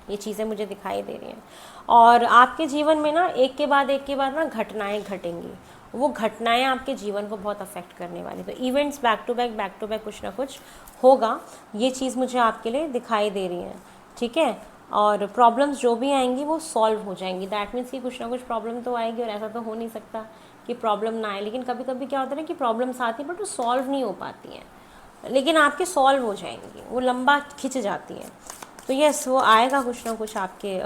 Speaker 1: ये चीज़ें मुझे दिखाई दे रही हैं। और आपके जीवन में ना एक के बाद ना घटनाएं घटेंगी, वो घटनाएं आपके जीवन को बहुत अफेक्ट करने वाली। तो इवेंट्स बैक टू बैक कुछ ना कुछ होगा, ये चीज़ मुझे आपके लिए दिखाई दे रही है, ठीक है। और प्रॉब्लम्स जो भी आएंगी वो सॉल्व हो जाएंगी। दैट मीन्स कि कुछ ना कुछ प्रॉब्लम तो आएगी, और ऐसा तो हो नहीं सकता कि प्रॉब्लम ना आए। लेकिन कभी कभी क्या होता है ना कि प्रॉब्लम्स आती हैं बट वो सॉल्व नहीं हो पाती हैं, लेकिन आपके सॉल्व हो जाएंगी, वो लंबा खिंच जाती हैं। तो यस, वो आएगा कुछ ना कुछ आपके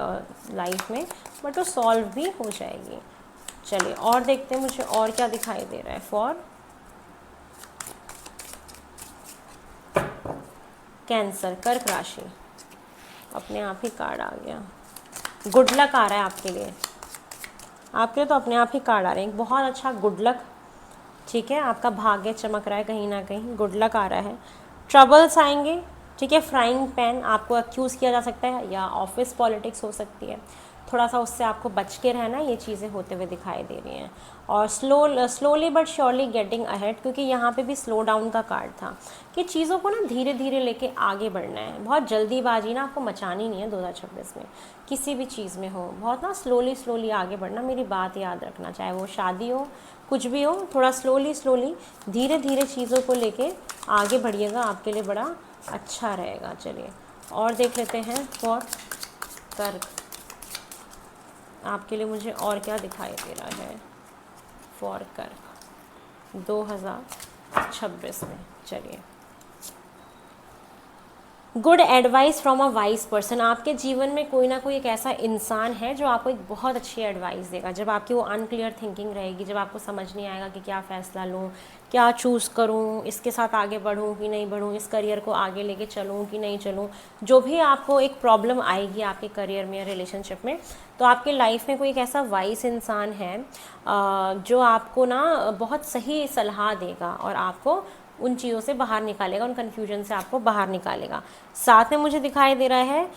Speaker 1: लाइफ में, बट वो सॉल्व भी हो जाएगी। चलिए और देखते हैं मुझे और क्या दिखाई दे रहा है फॉर कैंसर, कर्क राशि। अपने आप ही कार्ड आ गया, गुड लक आ रहा है आपके लिए। आपके लिए तो अपने आप ही कार्ड आ रहे हैं, एक बहुत अच्छा गुड लक, ठीक है। आपका भाग्य चमक रहा है, कहीं ना कहीं गुड लक आ रहा है। ट्रबल्स आएंगे, ठीक है। फ्राइंग पैन आपको एक्यूज़ किया जा सकता है, या ऑफिस पॉलिटिक्स हो सकती है, थोड़ा सा उससे आपको बच के रहना, ये चीज़ें होते हुए दिखाई दे रही हैं। और slowly but surely getting ahead, क्योंकि यहाँ पे भी स्लो डाउन का कार्ड था कि चीज़ों को ना धीरे धीरे लेके आगे बढ़ना है। बहुत जल्दीबाजी ना आपको मचानी नहीं है 2026 में, किसी भी चीज़ में हो, बहुत ना स्लोली आगे बढ़ना। मेरी बात याद रखना, चाहे वो शादी हो, कुछ भी हो, थोड़ा स्लोली धीरे धीरे चीज़ों को लेके आगे बढ़िएगा, आपके लिए बड़ा अच्छा रहेगा। चलिए और देख लेते हैं फॉर कर्क, आपके लिए मुझे और क्या दिखाई दे रहा है फॉर कर्क 2026 में। चलिए, good advice from a wise person. आपके जीवन में कोई ना कोई एक ऐसा इंसान है जो आपको एक बहुत अच्छी एडवाइस देगा। जब आपकी वो अनक्लियर थिंकिंग रहेगी, जब आपको समझ नहीं आएगा कि क्या फ़ैसला लूँ, क्या चूज़ करूँ, इसके साथ आगे बढ़ूँ कि नहीं बढ़ूँ, इस करियर को आगे लेके चलूँ कि नहीं चलूँ, जो भी आपको एक प्रॉब्लम आएगी आपके करियर में या रिलेशनशिप में, तो आपके लाइफ में कोई एक ऐसा वाइस इंसान है जो आपको ना बहुत सही सलाह देगा और आपको उन चीज़ों से बाहर निकालेगा, उन कन्फ्यूजन से आपको बाहर निकालेगा। साथ में मुझे दिखाई दे रहा है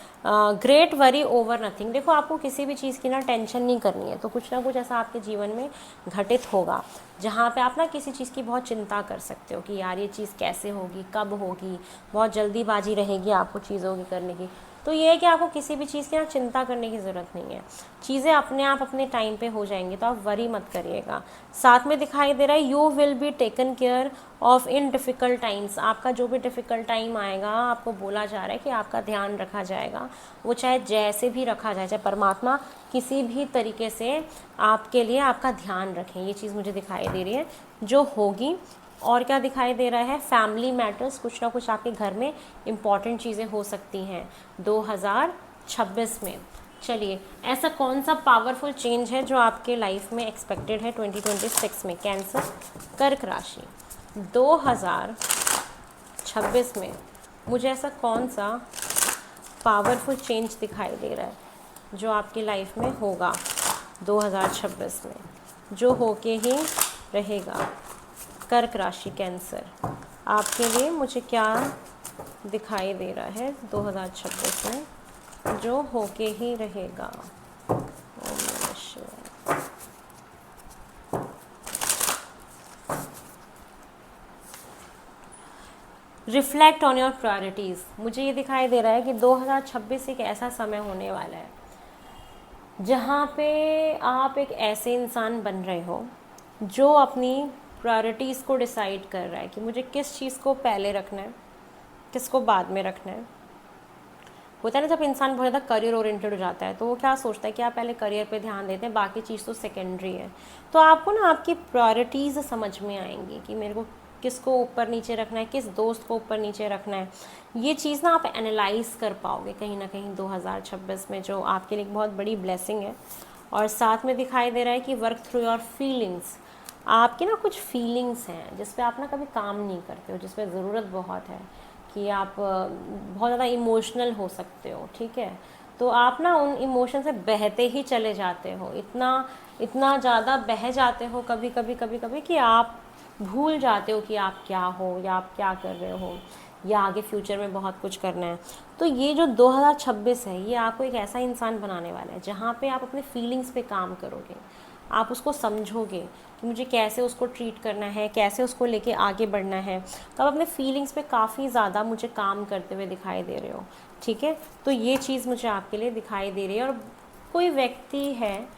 Speaker 1: ग्रेट वरी ओवर नथिंग। देखो, आपको किसी भी चीज़ की ना टेंशन नहीं करनी है, तो कुछ ना कुछ ऐसा आपके जीवन में घटित होगा जहाँ पे आप ना किसी चीज़ की बहुत चिंता कर सकते हो कि यार ये चीज़ कैसे होगी, कब होगी, बहुत जल्दीबाजी रहेगी आपको चीज़ों की करने की। तो ये है कि आपको किसी भी चीज़ की ना चिंता करने की ज़रूरत नहीं है, चीज़ें अपने आप अपने टाइम पे हो जाएंगी, तो आप वरी मत करिएगा। साथ में दिखाई दे रहा है you will be taken care of in difficult times. आपका जो भी डिफ़िकल्ट टाइम आएगा, आपको बोला जा रहा है कि आपका ध्यान रखा जाएगा, वो चाहे जैसे भी रखा जाए, चाहे परमात्मा किसी भी तरीके से आपके लिए आपका ध्यान रखें, ये चीज़ मुझे दिखाई दे रही है जो होगी। और क्या दिखाई दे रहा है, फैमिली मैटर्स, कुछ ना कुछ आपके घर में इम्पॉर्टेंट चीज़ें हो सकती हैं 2026 में। चलिए, ऐसा कौन सा पावरफुल चेंज है जो आपके लाइफ में एक्सपेक्टेड है 2026 में? कैंसर, कर्क राशि 2026 में मुझे ऐसा कौन सा पावरफुल चेंज दिखाई दे रहा है जो आपकी लाइफ में होगा 2026 में, जो होके ही रहेगा? कर्क राशि, कैंसर, आपके लिए मुझे क्या दिखाई दे रहा है 2026 में जो होके ही रहेगा? ओम नमः शिवाय। Reflect on your priorities. मुझे ये दिखाई दे रहा है कि 2026 एक ऐसा समय होने वाला है जहाँ पे आप एक ऐसे इंसान बन रहे हो जो अपनी प्रायोरिटीज़ को डिसाइड कर रहा है कि मुझे किस चीज़ को पहले रखना है, किसको बाद में रखना है। होता है ना, जब इंसान बहुत ज़्यादा करियर ओरिएंटेड हो जाता है तो वो क्या सोचता है कि आप पहले करियर पे ध्यान देते हैं, बाकी चीज़ तो सेकेंडरी है। तो आपको ना आपकी प्रायोरिटीज़ समझ में आएंगी कि मेरे को किसको ऊपर नीचे रखना है, किस दोस्त को ऊपर नीचे रखना है, ये चीज़ ना आप एनालाइज कर पाओगे कहीं ना कहीं 2026 में, जो आपके लिए एक बहुत बड़ी ब्लेसिंग है। और साथ में दिखाई दे रहा है कि वर्क थ्रू योर फीलिंग्स, आपकी ना कुछ फीलिंग्स हैं जिस पे आप ना कभी काम नहीं करते हो, जिस पे ज़रूरत बहुत है कि आप बहुत ज़्यादा इमोशनल हो सकते हो, ठीक है। तो आप ना उन इमोशन से बहते ही चले जाते हो, इतना इतना ज़्यादा बह जाते हो कभी कभी कि आप भूल जाते हो कि आप क्या हो या आप क्या कर रहे हो, या आगे फ्यूचर में बहुत कुछ करना है। तो ये जो 2026 है ये आपको एक ऐसा इंसान बनाने वाला है जहाँ पे आप अपने फीलिंग्स पे काम करोगे, आप उसको समझोगे कि मुझे कैसे उसको ट्रीट करना है, कैसे उसको लेके आगे बढ़ना है। तो आप अपने फीलिंग्स पे काफ़ी ज़्यादा मुझे काम करते हुए दिखाई दे रहे हो, ठीक है। तो ये चीज़ मुझे आपके लिए दिखाई दे रही है। और कोई व्यक्ति है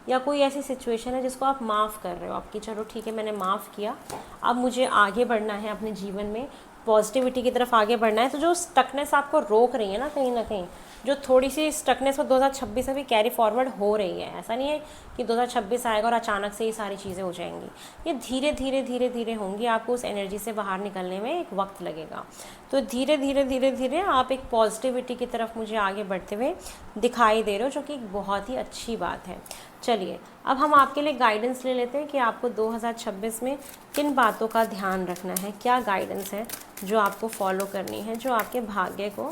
Speaker 1: या कोई ऐसी सिचुएशन है जिसको आप माफ़ कर रहे हो, आपकी चलो ठीक है मैंने माफ़ किया, अब मुझे आगे बढ़ना है अपने जीवन में, पॉजिटिविटी की तरफ आगे बढ़ना है। तो जो स्टकनेस आपको रोक रही है ना कहीं, जो थोड़ी सी स्टकनेस वो 2026 में भी कैरी फॉरवर्ड हो रही है, ऐसा नहीं है कि 2026 आएगा और अचानक से ये सारी चीज़ें हो जाएंगी, ये धीरे धीरे धीरे धीरे होंगी। आपको उस एनर्जी से बाहर निकलने में एक वक्त लगेगा। तो धीरे धीरे धीरे धीरे आप एक पॉजिटिविटी की तरफ मुझे आगे बढ़ते हुए दिखाई दे रहे हो, जो कि एक बहुत ही अच्छी बात है। चलिए अब हम आपके लिए गाइडेंस ले लेते हैं कि आपको 2026 में किन बातों का ध्यान रखना है, क्या गाइडेंस है जो आपको फॉलो करनी है, जो आपके भाग्य को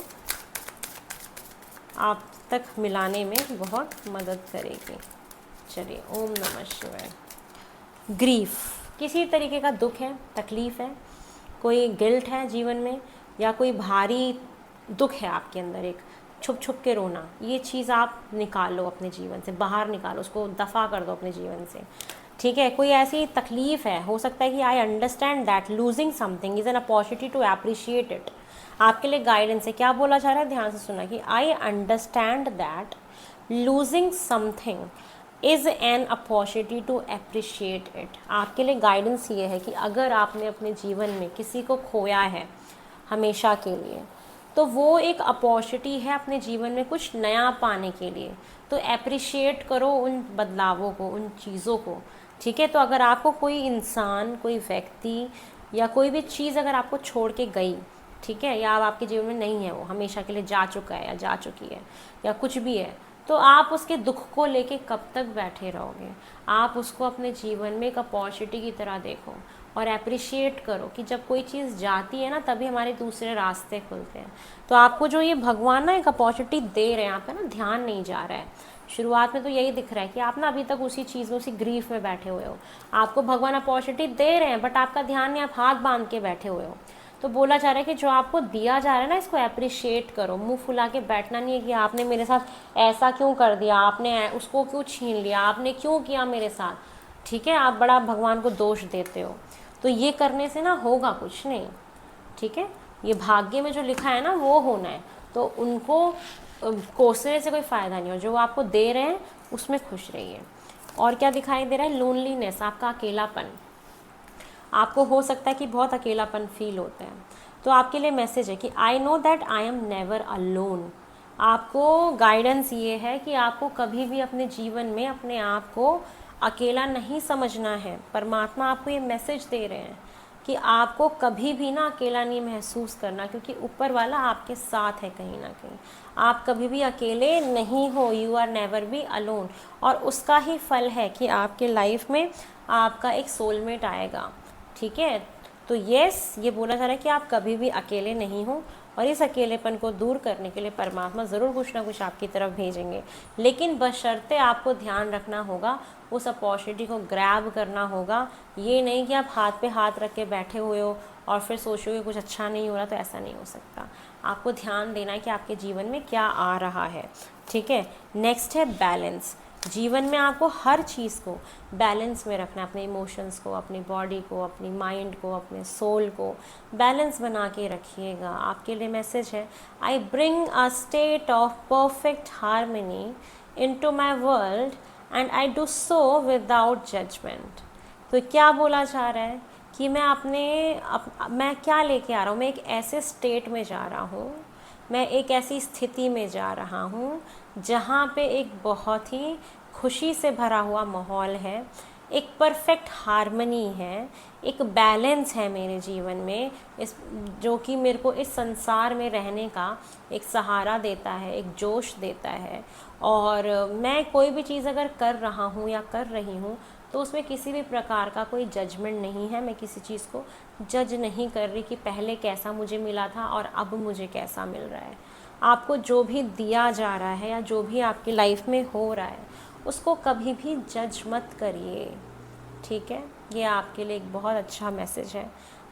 Speaker 1: आप तक मिलाने में बहुत मदद करेगी। चलिए, ओम नमः शिवाय। ग्रीफ, किसी तरीके का दुख है, तकलीफ़ है, कोई गिल्ट है जीवन में, या कोई भारी दुख है आपके अंदर, एक छुप छुप के रोना, ये चीज़ आप निकालो अपने जीवन से, बाहर निकालो, उसको दफ़ा कर दो अपने जीवन से, ठीक है। कोई ऐसी तकलीफ़ है, हो सकता है कि I understand that losing something is an opportunity to appreciate it. आपके लिए गाइडेंस है, क्या बोला जा रहा है, ध्यान से सुना कि I understand that losing something is an opportunity to appreciate it. आपके लिए गाइडेंस ये है कि अगर आपने अपने जीवन में किसी को खोया है हमेशा के लिए, तो वो एक अपॉर्चुनिटी है अपने जीवन में कुछ नया पाने के लिए। तो अप्रिशिएट करो उन बदलावों को, उन चीज़ों को, ठीक है। तो अगर आपको कोई इंसान, कोई व्यक्ति या कोई भी चीज़ अगर आपको छोड़ के गई, ठीक है, या अब आपके जीवन में नहीं है, वो हमेशा के लिए जा चुका है या जा चुकी है या कुछ भी है, तो आप उसके दुख को लेके कब तक बैठे रहोगे। आप उसको अपने जीवन में एक अपॉर्चुनिटी की तरह देखो और अप्रिशिएट करो कि जब कोई चीज़ जाती है ना तभी हमारे दूसरे रास्ते खुलते हैं। तो आपको जो ये भगवान ना एक अपॉर्चुनिटी दे रहे हैं, आप पे ना ध्यान नहीं जा रहा है। शुरुआत में तो यही दिख रहा है कि आप ना अभी तक उसी चीज़ में, उसी ग्रीफ में बैठे हुए हो। आपको भगवान अपॉर्चुनिटी दे रहे हैं बट आपका ध्यान नहीं, आप हाथ बांध के बैठे हुए हो। तो बोला जा रहा है कि जो आपको दिया जा रहा है ना, इसको अप्रिशिएट करो। मुंह फुला के बैठना नहीं है कि आपने मेरे साथ ऐसा क्यों कर दिया, आपने उसको क्यों छीन लिया, आपने क्यों किया मेरे साथ, ठीक है। आप बड़ा भगवान को दोष देते हो, तो ये करने से ना होगा कुछ नहीं, ठीक है। ये भाग्य में जो लिखा है ना वो होना है, तो उनको कोसने से कोई फ़ायदा नहीं हो। जो आपको दे रहे हैं उसमें खुश रहिए। और क्या दिखाई दे रहा है, लोनलीनेस, आपका अकेलापन। आपको हो सकता है कि बहुत अकेलापन फील होता है, तो आपके लिए मैसेज है कि I know that I am never alone. आपको गाइडेंस ये है कि आपको कभी भी अपने जीवन में अपने आप को अकेला नहीं समझना है। परमात्मा आपको ये मैसेज दे रहे हैं कि आपको कभी भी ना अकेला नहीं महसूस करना, क्योंकि ऊपर वाला आपके साथ है कहीं ना कहीं। आप कभी भी अकेले नहीं हो, you are never be alone. और उसका ही फल है कि आपके लाइफ में आपका एक सोलमेट आएगा, ठीक है। तो यस, ये बोला जा रहा है कि आप कभी भी अकेले नहीं हो, और इस अकेलेपन को दूर करने के लिए परमात्मा ज़रूर कुछ ना कुछ आपकी तरफ भेजेंगे। लेकिन बशर्ते आपको ध्यान रखना होगा, उस अपॉर्चुनिटी को ग्रैब करना होगा। ये नहीं कि आप हाथ पे हाथ रख के बैठे हुए हो और फिर सोचोगे कुछ अच्छा नहीं हो रहा, तो ऐसा नहीं हो सकता। आपको ध्यान देना है कि आपके जीवन में क्या आ रहा है, ठीक है। नेक्स्ट है बैलेंस। जीवन में आपको हर चीज़ को बैलेंस में रखना है, अपने इमोशंस को, अपनी बॉडी को, अपनी माइंड को, अपने सोल को बैलेंस बना के रखिएगा। आपके लिए मैसेज है, I bring a state of perfect harmony into my world and I do so without judgement. तो क्या बोला जा रहा है कि मैं क्या लेके आ रहा हूँ, मैं एक ऐसे स्टेट में जा रहा हूँ, मैं एक ऐसी स्थिति में जा रहा हूँ जहाँ पे एक बहुत ही खुशी से भरा हुआ माहौल है, एक परफेक्ट हार्मनी है, एक बैलेंस है मेरे जीवन में, इस जो कि मेरे को इस संसार में रहने का एक सहारा देता है, एक जोश देता है। और मैं कोई भी चीज़ अगर कर रहा हूँ या कर रही हूँ तो उसमें किसी भी प्रकार का कोई जजमेंट नहीं है। मैं किसी चीज़ को जज नहीं कर रही कि पहले कैसा मुझे मिला था और अब मुझे कैसा मिल रहा है। आपको जो भी दिया जा रहा है या जो भी आपकी लाइफ में हो रहा है उसको कभी भी जज मत करिए, ठीक है। ये आपके लिए एक बहुत अच्छा मैसेज है,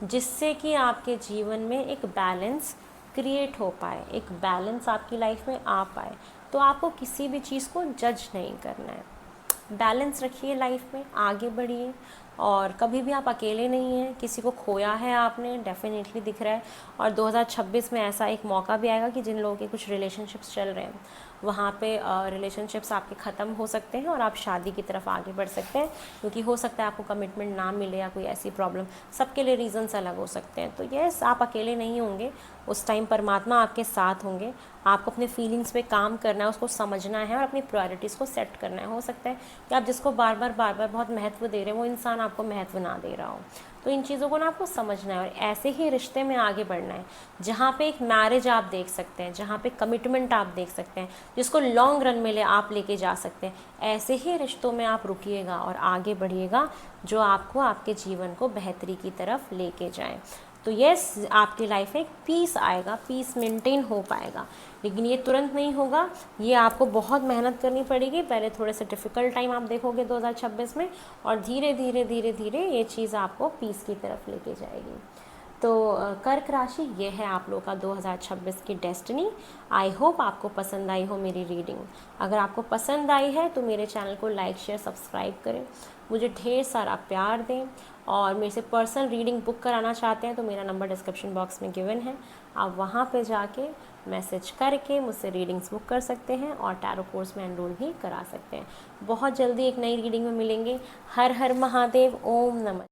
Speaker 1: जिससे कि आपके जीवन में एक बैलेंस क्रिएट हो पाए, एक बैलेंस आपकी लाइफ में आ पाए। तो आपको किसी भी चीज़ को जज नहीं करना है, बैलेंस रखिए लाइफ में, आगे बढ़िए। और कभी भी आप अकेले नहीं हैं, किसी को खोया है आपने, डेफिनेटली दिख रहा है। और 2026 में ऐसा एक मौका भी आएगा कि जिन लोगों के कुछ रिलेशनशिप्स चल रहे हैं वहाँ पे रिलेशनशिप्स आपके ख़त्म हो सकते हैं और आप शादी की तरफ आगे बढ़ सकते हैं, क्योंकि हो सकता है आपको कमिटमेंट ना मिले या कोई ऐसी प्रॉब्लम, सबके लिए रीज़न्स अलग हो सकते हैं। तो यस, आप अकेले नहीं होंगे, उस टाइम परमात्मा आपके साथ होंगे। आपको अपने फीलिंग्स पे काम करना है, उसको समझना है और अपनी प्रायोरिटीज़ को सेट करना है। हो सकता है कि आप जिसको बार बार बहुत महत्व दे रहे हैं वो इंसान आपको महत्व ना दे रहा हो। तो इन चीज़ों को ना आपको समझना है और ऐसे ही रिश्ते में आगे बढ़ना है, जहाँ पे एक मैरिज आप देख सकते हैं, जहाँ पे कमिटमेंट आप देख सकते हैं, जिसको लॉन्ग रन में आप लेके जा सकते हैं। ऐसे ही रिश्तों में आप रुकिएगा और आगे बढ़िएगा, जो आपको आपके जीवन को बेहतरी की तरफ लेके जाएं। तो यस, आपकी लाइफ में एक पीस आएगा, पीस मेंटेन हो पाएगा, लेकिन ये तुरंत नहीं होगा, ये आपको बहुत मेहनत करनी पड़ेगी। पहले थोड़े से डिफ़िकल्ट टाइम आप देखोगे 2026 में, और धीरे धीरे ये चीज़ आपको पीस की तरफ लेके जाएगी। तो कर्क राशि ये है आप लोग का 2026 की डेस्टिनी। आई होप आपको पसंद आई हो मेरी रीडिंग। अगर आपको पसंद आई है तो मेरे चैनल को लाइक शेयर सब्सक्राइब करें, मुझे ढेर सारा प्यार दें। और मेरे से पर्सनल रीडिंग बुक कराना चाहते हैं तो मेरा नंबर डिस्क्रिप्शन बॉक्स में गिवन है, आप वहाँ पे जाके मैसेज करके मुझसे रीडिंग्स बुक कर सकते हैं और टैरो कोर्स में एनरोल भी करा सकते हैं। बहुत जल्दी एक नई रीडिंग में मिलेंगे। हर हर महादेव, ओम नमः।